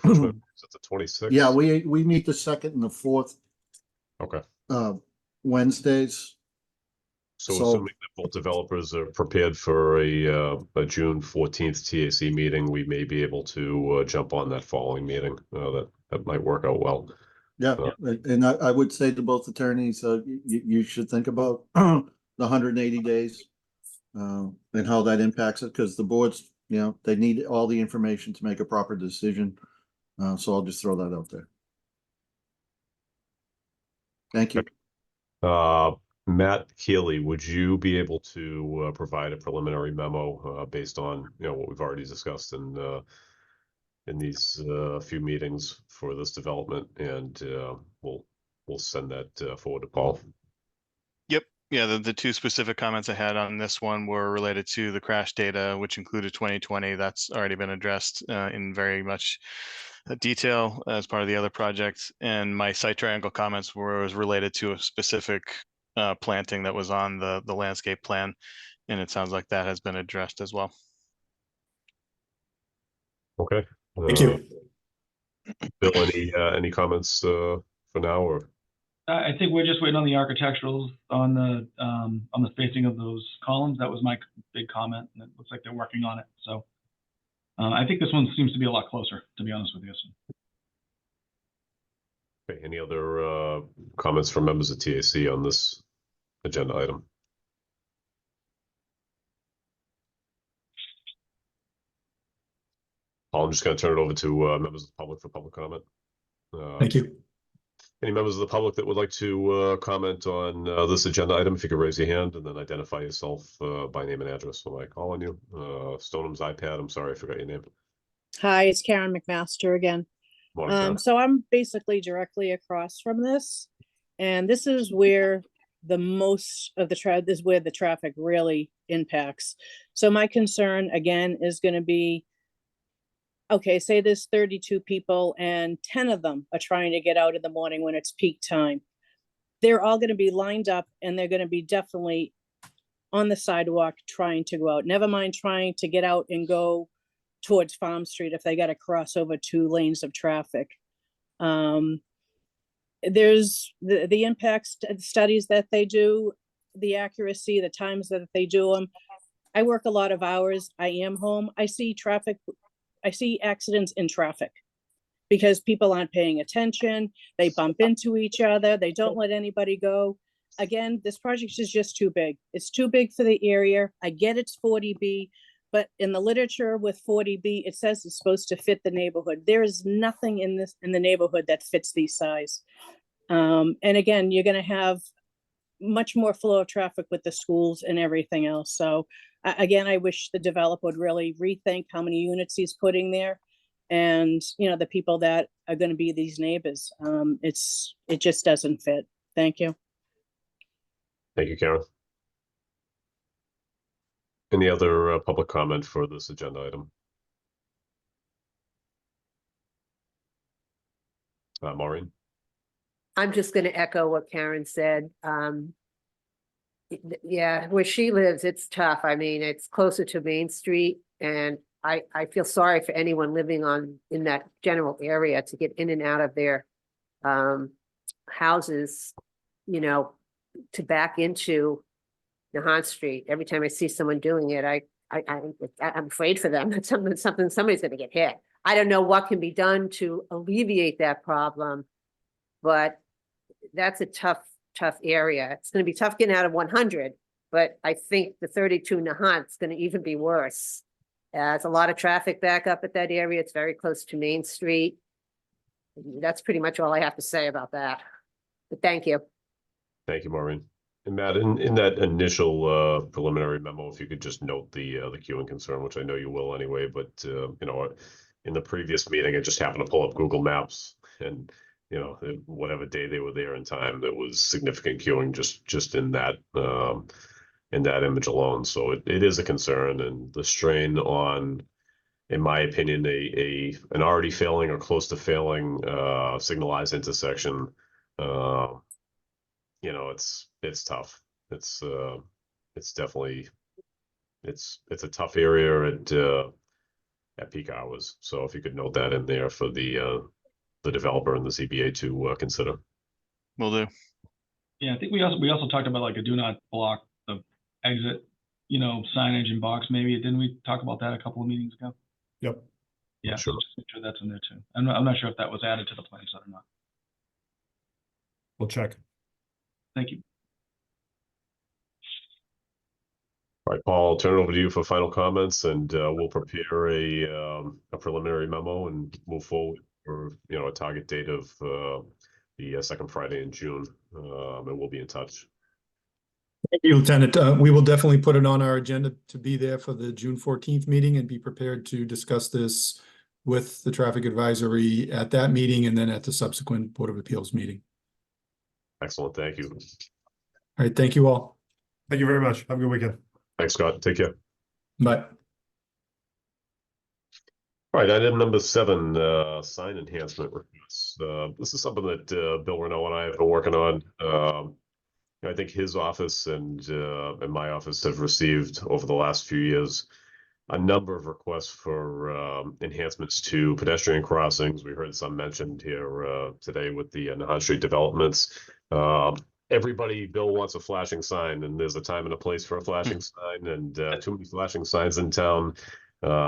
Is it the 26th? Yeah, we meet the 2nd and the 4th. Okay. Wednesdays. So assuming that both developers are prepared for a June 14th TAC meeting, we may be able to jump on that following meeting. That might work out well. Yeah, and I would say to both attorneys, you should think about the 180 days and how that impacts it, because the boards, they need all the information to make a proper decision. So I'll just throw that out there. Thank you. Matt Keeley, would you be able to provide a preliminary memo based on, you know, what we've already discussed in these few meetings for this development, and we'll send that forward to Paul. Yep. Yeah, the two specific comments I had on this one were related to the crash data, which included 2020. That's already been addressed in very much detail as part of the other project. And my site triangle comments was related to a specific planting that was on the landscape plan. And it sounds like that has been addressed as well. Okay. Thank you. Bill, any comments for now, or? I think we're just waiting on the architecturals on the spacing of those columns. That was my big comment, and it looks like they're working on it. So I think this one seems to be a lot closer, to be honest with you. Okay, any other comments from members of TAC on this agenda item? I'm just going to turn it over to members of the public for public comment. Thank you. Any members of the public that would like to comment on this agenda item, if you could raise your hand and then identify yourself by name and address when I call on you. Stoneham's iPad, I'm sorry, I forgot your name. Hi, it's Karen McMaster again. Morning, Karen. So I'm basically directly across from this, and this is where the most of the this is where the traffic really impacts. So my concern again is going to be, okay, say there's 32 people and 10 of them are trying to get out in the morning when it's peak time. They're all going to be lined up and they're going to be definitely on the sidewalk trying to go out. Never mind trying to get out and go towards Farm Street if they got to cross over 2 lanes of traffic. There's the impacts studies that they do, the accuracy, the times that they do them. I work a lot of hours. I am home. I see traffic. I see accidents in traffic because people aren't paying attention. They bump into each other. They don't let anybody go. Again, this project is just too big. It's too big for the area. I get it's 40B, but in the literature with 40B, it says it's supposed to fit the neighborhood. There is nothing in the neighborhood that fits these size. And again, you're going to have much more flow of traffic with the schools and everything else. So again, I wish the developer would really rethink how many units he's putting there, and you know, the people that are going to be these neighbors. It just doesn't fit. Thank you. Thank you, Karen. Any other public comment for this agenda item? Maureen? I'm just going to echo what Karen said. Yeah, where she lives, it's tough. I mean, it's closer to Main Street, and I feel sorry for anyone living in that general area to get in and out of their houses, you know, to back into Nahant Street. Every time I see someone doing it, I'm afraid for them that somebody's going to get hit. I don't know what can be done to alleviate that problem, but that's a tough area. It's going to be tough getting out of 100, but I think the 32 Nahant is going to even be worse. There's a lot of traffic back up at that area. It's very close to Main Street. That's pretty much all I have to say about that. But thank you. Thank you, Maureen. And Matt, in that initial preliminary memo, if you could just note the queuing concern, which I know you will anyway, but you know, in the previous meeting, I just happened to pull up Google Maps, and you know, whatever day they were there in time, there was significant queuing just in that image alone. So it is a concern, and the strain on, in my opinion, an already failing or close to failing signalized intersection. You know, it's tough. It's definitely it's a tough area at peak hours. So if you could note that in there for the developer and the ZBA to consider. Will do. Yeah, I think we also talked about like a do not block the exit, you know, signage and box maybe. Didn't we talk about that a couple of meetings ago? Yep. Yeah, Sure. so just make sure that's in there too. I'm not sure if that was added to the plan set or not. We'll check. Thank you. All right, Paul, I'll turn it over to you for final comments, and we'll prepare a preliminary memo and move forward for, you know, a target date of the second Friday in June, and we'll be in touch. Thank you, Lieutenant. We will definitely put it on our agenda to be there for the June 14th meeting and be prepared to discuss this with the traffic advisory at that meeting and then at the subsequent Board of Appeals meeting. Excellent. Thank you. All right, thank you all. Thank you very much. Have a good weekend. Thanks, Scott. Take care. Bye. All right, item number 7, sign enhancement requests. This is something that Bill Renault and I have been working on. I think his office and my office have received over the last few years a number of requests for enhancements to pedestrian crossings. We heard some mentioned here today with the Nahant Street developments. Everybody, Bill wants a flashing sign, and there's a time and a place for a flashing sign, and too many flashing signs in town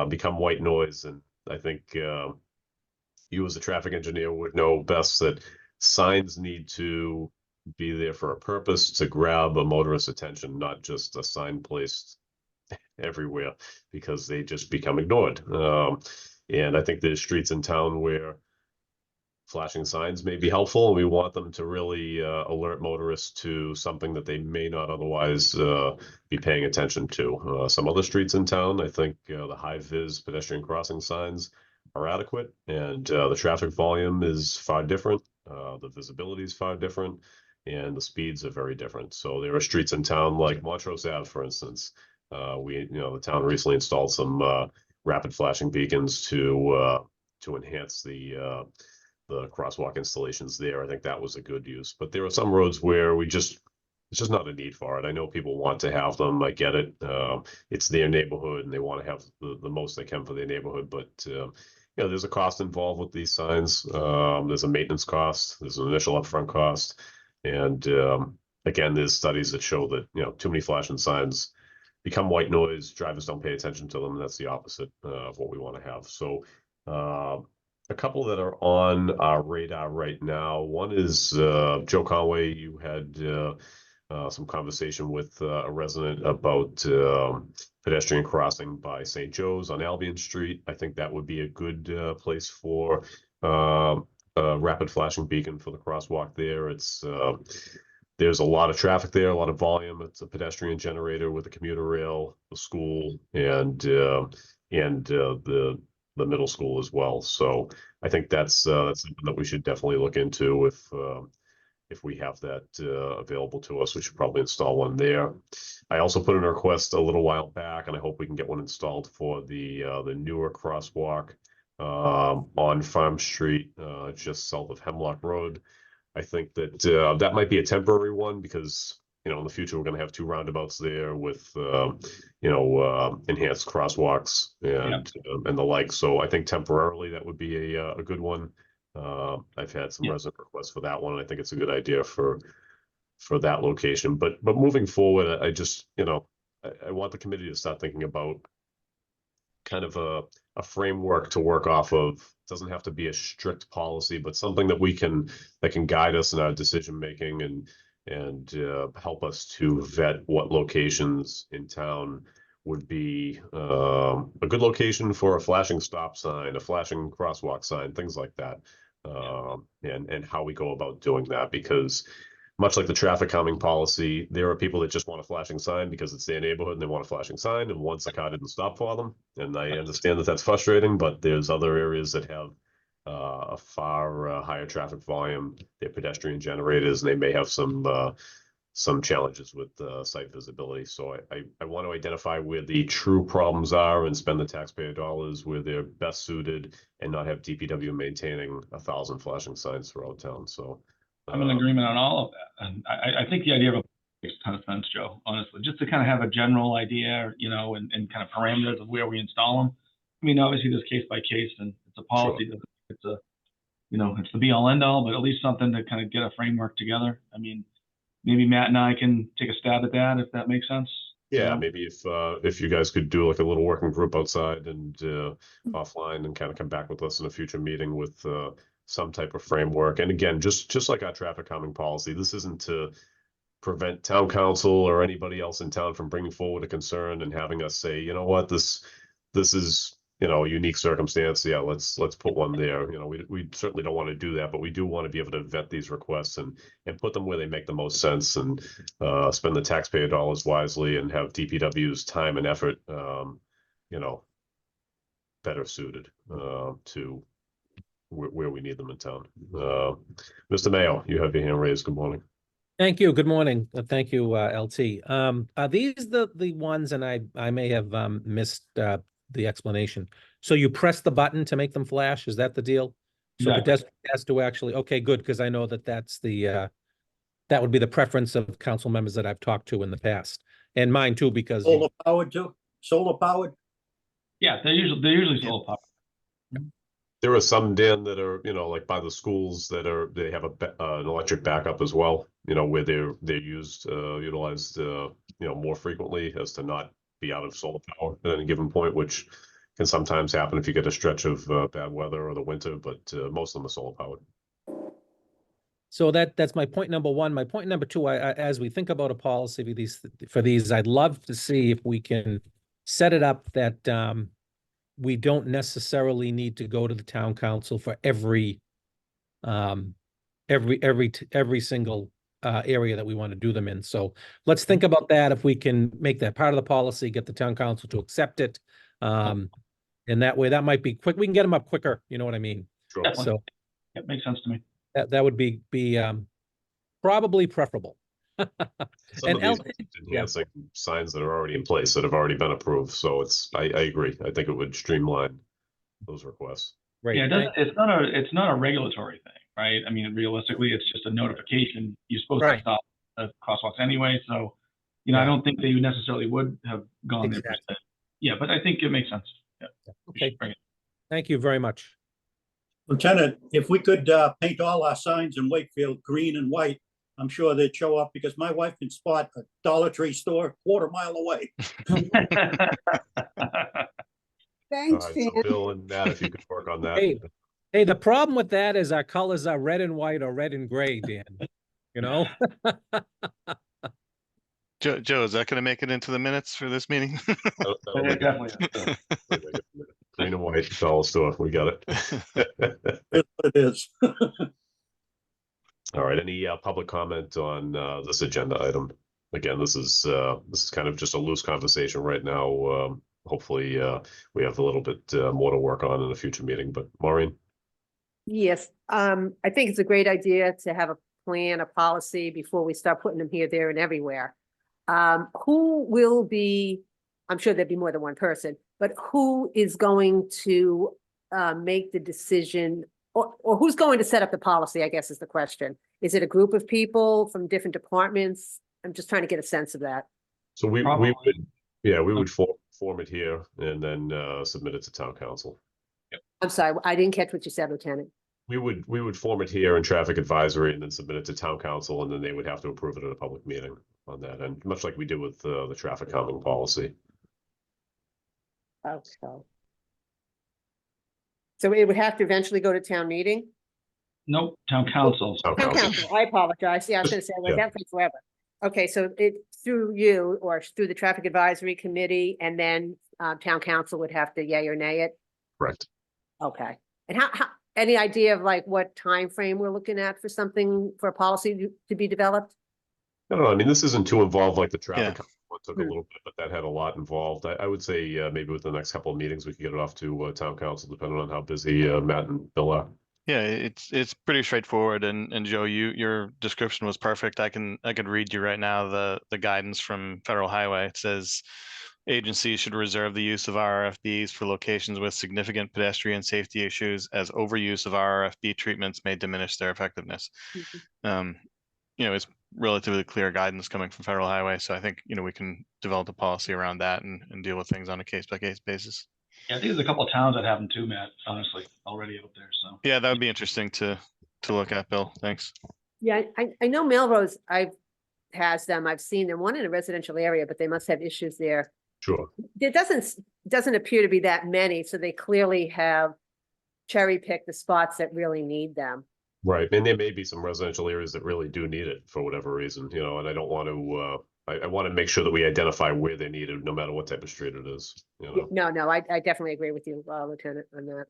become white noise. And I think you as a traffic engineer would know best that signs need to be there for a purpose, to grab a motorist's attention, not just a sign placed everywhere because they just become ignored. And I think there's streets in town where flashing signs may be helpful, and we want them to really alert motorists to something that they may not otherwise be paying attention to. Some other streets in town, I think the high-vis pedestrian crossing signs are adequate, and the traffic volume is far different. The visibility is far different, and the speeds are very different. So there are streets in town like Montrose Ave, for instance. The town recently installed some rapid flashing beacons to enhance the crosswalk installations there. I think that was a good use. But there are some roads where it's just not a need for it. I know people want to have them. I get it. It's their neighborhood, and they want to have the most they can for their neighborhood. But there's a cost involved with these signs. There's a maintenance cost. There's an initial upfront cost, and again, there's studies that show that too many flashing signs become white noise. Drivers don't pay attention to them. That's the opposite of what we want to have. So a couple that are on our radar right now. One is Joe Conway. You had some conversation with a resident about pedestrian crossing by St. Joe's on Albion Street. I think that would be a good place for a rapid flashing beacon for the crosswalk there. There's a lot of traffic there, a lot of volume. It's a pedestrian generator with a commuter rail, the school, and the middle school as well. So I think that's something that we should definitely look into. If we have that available to us, we should probably install one there. I also put in a request a little while back, and I hope we can get one installed for the newer crosswalk on Farm Street, just south of Hemlock Road. I think that that might be a temporary one because in the future we're going to have 2 roundabouts there with enhanced crosswalks and the like. So I think temporarily that would be a good one. I've had some resident requests for that one. And I think it's a good idea for that location. But moving forward, I just I want the committee to start thinking about kind of a framework to work off of. It doesn't have to be a strict policy, but something that can guide us in our decision making and help us to vet what locations in town would be a good location for a flashing stop sign, a flashing crosswalk sign, things like that, and how we go about doing that. Because much like the traffic calming policy, there are people that just want a flashing sign because it's their neighborhood and they want a flashing sign, and once a car didn't stop for them. And I understand that that's frustrating, but there's other areas that have a far higher traffic volume. They're pedestrian generators, and they may have some challenges with site visibility. So I want to identify where the true problems are and spend the taxpayer dollars where they're best suited, and not have DPW maintaining 1,000 flashing signs throughout town. So I'm in agreement on all of that. And I think the idea of makes a ton of sense, Joe, honestly, just to kind of have a general idea, and kind of parameters of where we install them. I mean, obviously there's case by case, and it's a policy. Sure. It's the be all end all, but at least something to kind of get a framework together. I mean, maybe Matt and I can take a stab at that, if that makes sense. Yeah, maybe if you guys could do like a little working group outside and offline, and kind of come back with us in a future meeting with some type of framework. And again, just like our traffic calming policy, this isn't to prevent town council or anybody else in town from bringing forward a concern and having us say, you know what, this is you know, unique circumstance, yeah, let's put one there. You know, we certainly don't want to do that, but we do want to be able to vet these requests and put them where they make the most sense and spend the taxpayer dollars wisely and have DPW's time and effort, you know, better suited to where we need them in town. Mr. Mayo, you have your hand raised. Good morning. Thank you. Good morning. Thank you, LT. Are these the ones, and I may have missed the explanation. So you press the button to make them flash? Is that the deal? So Exactly. pedestrian has to actually, okay, good, because I know that's the that would be the preference of council members that I've talked to in the past. And mine too, because Solar powered too, solar powered. Yeah, they're usually solar powered. There are some, Dan, that are, you know, like by the schools that they have an electric backup as well, you know, where they're utilized, you know, more frequently as to not be out of solar power at any given point, which can sometimes happen if you get a stretch of bad weather or the winter, but most of them are solar powered. So that's my point number one. My point number two, as we think about a policy for these, I'd love to see if we can set it up that we don't necessarily need to go to the town council for every single area that we want to do them in. So let's think about that. If we can make that part of the policy, get the town council to accept it. And that way that might be quick. We can get them up quicker. You know what I mean? Sure. Definitely. So It makes sense to me. that would be probably preferable. Some of these enhancing signs that are already in place that have already been approved. So I agree. I think it would streamline those requests. Right. Yeah, it's not a regulatory thing, right? I mean, realistically, it's just a notification. You're supposed to stop the crosswalks anyway. So, you know, I don't think they necessarily would have gone there per se. Yeah, but I think it makes sense. Yeah. Okay. Thank you very much. Lieutenant, if we could paint all our signs in Wakefield green and white, I'm sure they'd show up because my wife can spot a Dollar Tree store a quarter mile away. Thanks, So Bill and Matt, if you could work on that. Hey, the problem with that is our colors are red and white or red and gray, Dan. You know? Joe, is that going to make it into the minutes for this meeting? Definitely. Green and white dollar store. We got it. It is. All right. Any public comment on this agenda item? Again, this is kind of just a loose conversation right now. Hopefully, we have a little bit more to work on in a future meeting. But Maureen? Yes, I think it's a great idea to have a plan, a policy before we start putting them here, there, and everywhere. Who will be, I'm sure there'd be more than one person, but who is going to make the decision, or who's going to set up the policy, I guess is the question. Is it a group of people from different departments? I'm just trying to get a sense of that. So we would form it here and then submit it to town council. I'm sorry, I didn't catch what you said, Lieutenant. We would form it here in traffic advisory and then submit it to town council, and then they would have to approve it at a public meeting on that end, much like we did with the traffic calming policy. Okay. So it would have to eventually go to town meeting? Nope, town council. Town council, I apologize. Yeah, I was gonna say, like, that takes forever. Okay, so it's through you or through the traffic advisory committee, and then town council would have to yay or nay it? Correct. Okay, and how any idea of like what time frame we're looking at for something, for a policy to be developed? I don't know. I mean, this isn't too involved like the traffic. One took a little bit, but that had a lot involved. I would say maybe within the next couple of meetings, we could get it off to town council, depending on how busy Matt and Bill are. Yeah, it's pretty straightforward. And Joe, your description was perfect. I could read you right now the guidance from Federal Highway. It says agencies should reserve the use of RRFBs for locations with significant pedestrian safety issues, as overuse of RRFB treatments may diminish their effectiveness. You know, it's relatively clear guidance coming from Federal Highway. So I think, you know, we can develop a policy around that and deal with things on a case-by-case basis. Yeah, I think there's a couple of towns that have them too, Matt, honestly, already out there. So yeah, that would be interesting to look at, Bill. Thanks. Yeah, I know Melrose has them. I've seen them, one in a residential area, but they must have issues there. Sure. There doesn't appear to be that many, so they clearly have cherry picked the spots that really need them. Right, and there may be some residential areas that really do need it for whatever reason, you know, and I don't want to, I want to make sure that we identify where they're needed, no matter what type of street it is, you know. No, I definitely agree with you, Lieutenant, on that.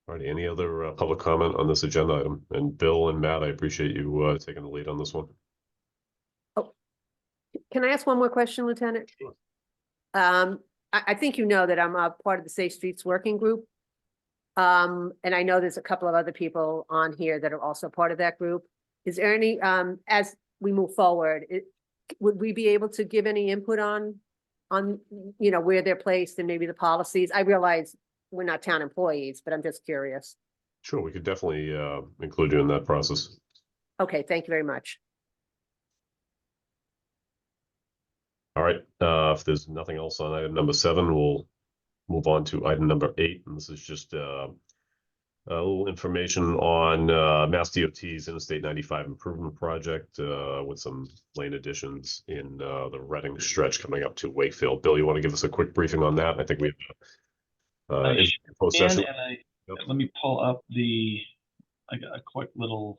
All right, any other public comment on this agenda item? And Bill and Matt, I appreciate you taking the lead on this one. Can I ask one more question, Lieutenant? Sure. I think you know that I'm a part of the Safe Streets Working Group. And I know there's a couple of other people on here that are also part of that group. Is there any, as we move forward, would we be able to give any input on, you know, where they're placed and maybe the policies? I realize we're not town employees, but I'm just curious. Sure, we could definitely include you in that process. Okay, thank you very much. All right, if there's nothing else on item number 7, we'll move on to item number 8, and this is just a little information on Mass DOT's Interstate 95 improvement project with some lane additions in the Reading stretch coming up to Wakefield. Bill, you want to give us a quick briefing on that? I think we have info session. Yep. Let me pull up I got a quick little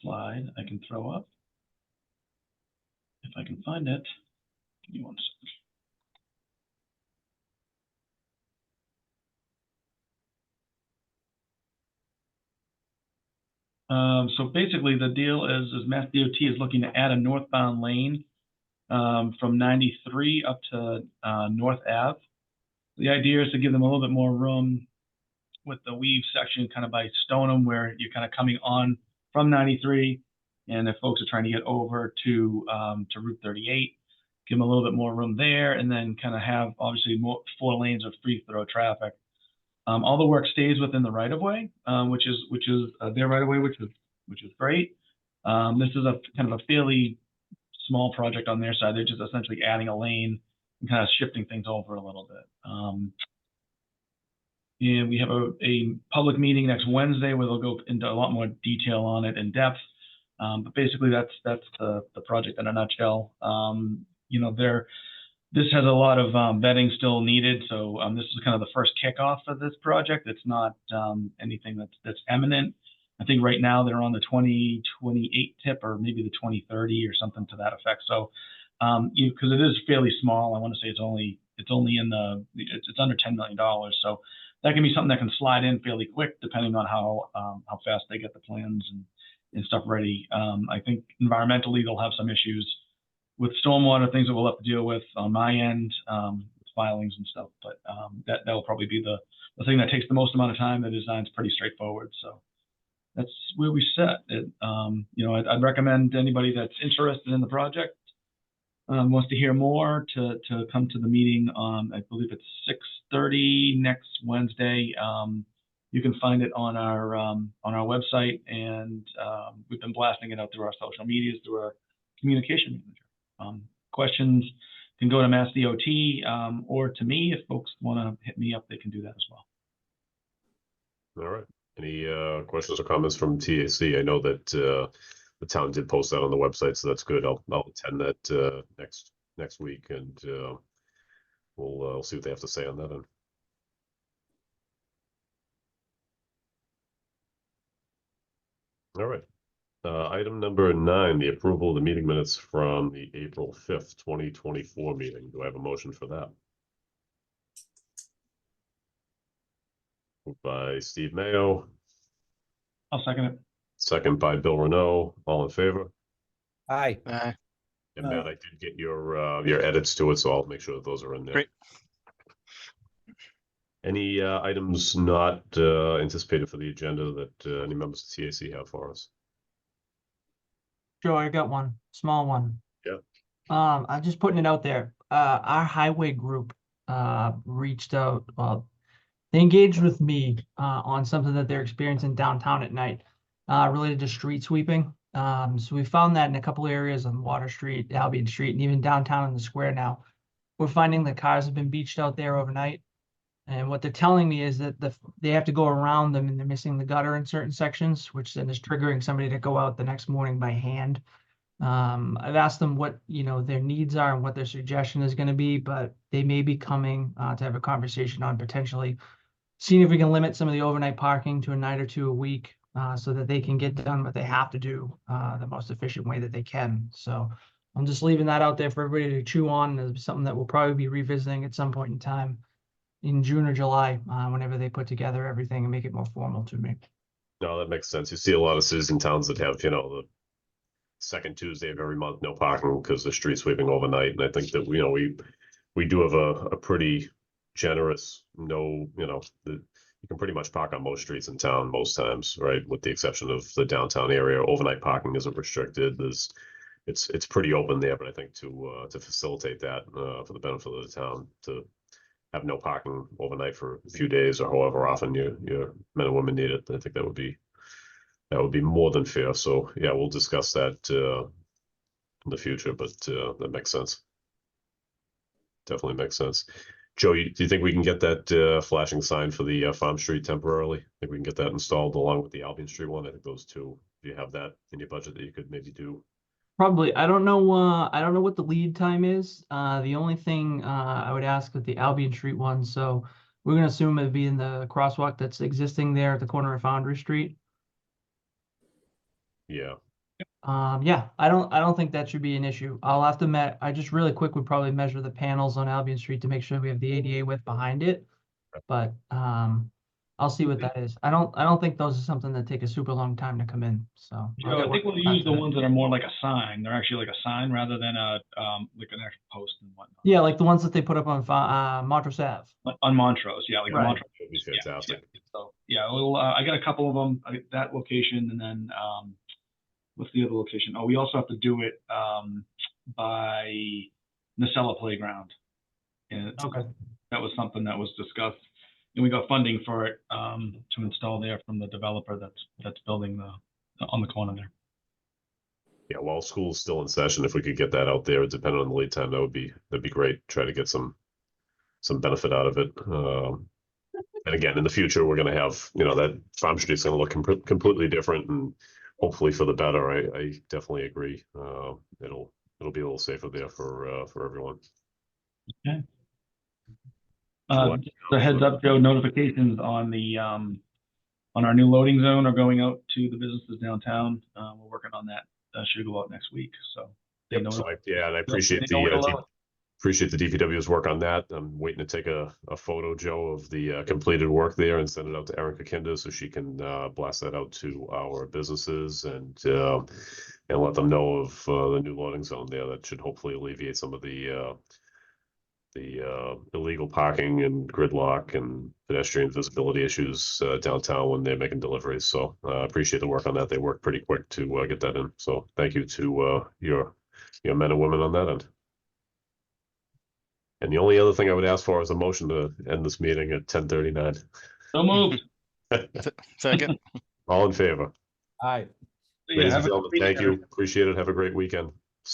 slide I can throw up. If I can find it. Give me one second. So basically the deal is Mass DOT is looking to add a northbound lane from 93 up to North Ave. The idea is to give them a little bit more room with the weave section kind of by Stoneham, where you're kind of coming on from 93. And if folks are trying to get over to Route 38, give them a little bit more room there, and then kind of have obviously 4 lanes of free throw traffic. All the work stays within the right of way, which is their right of way, which is great. This is a kind of a fairly small project on their side. They're just essentially adding a lane and kind of shifting things over a little bit. And we have a public meeting next Wednesday where they'll go into a lot more detail on it in depth. But basically that's the project in a nutshell. You know, this has a lot of vetting still needed. So this is kind of the first kickoff of this project. It's not anything that's imminent. I think right now they're on the 2028 tip or maybe the 2030 or something to that effect. So because it is fairly small, I want to say it's only it's under $10 million. So that can be something that can slide in fairly quick depending on how fast they get the plans and stuff ready. I think environmentally they'll have some issues with stormwater, things that we'll have to deal with on my end, filings and stuff. But that'll probably be the thing that takes the most amount of time. The design's pretty straightforward. So that's where we set it. You know, I'd recommend anybody that's interested in the project, wants to hear more to come to the meeting. I believe it's 6:30 next Wednesday. You can find it on our website, and we've been blasting it out through our social medias, through our communication manager. Questions can go to Mass DOT or to me. If folks want to hit me up, they can do that as well. All right. Any questions or comments from TAC? I know that the town did post that on the website, so that's good. I'll attend that next week, and we'll see what they have to say on that end. All right. Item number 9, the approval of the meeting minutes from the April 5th, 2024 meeting. Do I have a motion for that? Moved by Steve Mayo. I'll second it. Second by Bill Renault. All in favor? Aye. Aye. And Matt, I did get your edits to it, so I'll make sure that those are in there. Great. Any items not anticipated for the agenda that any members of TAC have for us? Joe, I got one, small one. Yeah. I'm just putting it out there. Our highway group reached out. Well, they engaged with me on something that they're experiencing downtown at night, related to street sweeping. So we found that in a couple areas on Water Street, Albion Street, and even downtown in the square now. We're finding that cars have been beached out there overnight. And what they're telling me is that they have to go around them, and they're missing the gutter in certain sections, which then is triggering somebody to go out the next morning by hand. I've asked them what, their needs are and what their suggestion is going to be, but they may be coming to have a conversation on potentially seeing if we can limit some of the overnight parking to a night or two a week, so that they can get done what they have to do the most efficient way that they can. So I'm just leaving that out there for everybody to chew on. It's something that we'll probably be revisiting at some point in time in June or July, whenever they put together everything and make it more formal to me. No, that makes sense. You see a lot of cities and towns that have, you know, the second Tuesday of every month, no parking because they're street sweeping overnight. And I think that, you know, we do have a pretty generous, you know, you can pretty much park on most streets in town most times, right? With the exception of the downtown area. Overnight parking isn't restricted. It's pretty open there, but I think to facilitate that for the benefit of the town, to have no parking overnight for a few days or however often your men and women need it, I think that would be more than fair. So yeah, we'll discuss that in the future, but that makes sense. Definitely makes sense. Joe, do you think we can get that flashing sign for the Farm Street temporarily? I think we can get that installed along with the Albion Street one. I think those two, if you have that in your budget that you could maybe do. Probably. I don't know what the lead time is. The only thing I would ask with the Albion Street one, so we're gonna assume it'd be in the crosswalk that's existing there at the corner of Foundry Street. Yeah. Yeah, I don't think that should be an issue. I'll have to I just really quick would probably measure the panels on Albion Street to make sure we have the ADA width behind it. But I'll see what that is. I don't think those are something that take a super long time to come in. So Joe, I think we'll use the ones that are more like a sign. They're actually like a sign rather than a like an actual post and whatnot. Yeah, like the ones that they put up on Montrose Ave. On Montrose, yeah, like Right. Montrose. It'd be fantastic. Yeah. So yeah, I got a couple of them. That location, and then what's the other location? Oh, we also have to do it by Nacella Playground, and Okay. that was something that was discussed, and we got funding for it to install there from the developer that's building on the corner there. Yeah, while school's still in session, if we could get that out there, depending on the lead time, that'd be great. Try to get some benefit out of it. And again, in the future, we're going to have, you know, that Farm Street is going to look completely different and hopefully for the better. I definitely agree. It'll be a little safer there for everyone. Okay. The heads up, Joe, notifications on the on our new loading zone are going out to the businesses downtown. We're working on that. Should go out next week. So they know. So and I appreciate the DPW's work on that. I'm waiting to take a photo, Joe, of the completed work there and send it out to Erin Kakinda so she can blast that out to our businesses and let them know of the new loading zone there. That should hopefully alleviate some of the illegal parking and gridlock and pedestrian visibility issues downtown when they're making deliveries. So I appreciate the work on that. They worked pretty quick to get that in. So thank you to your men and women on that end. And the only other thing I would ask for is a motion to end this meeting at 10:39. So moved. Second. All in favor? Aye. Ladies and gentlemen, thank you. Appreciate it. Have a great weekend.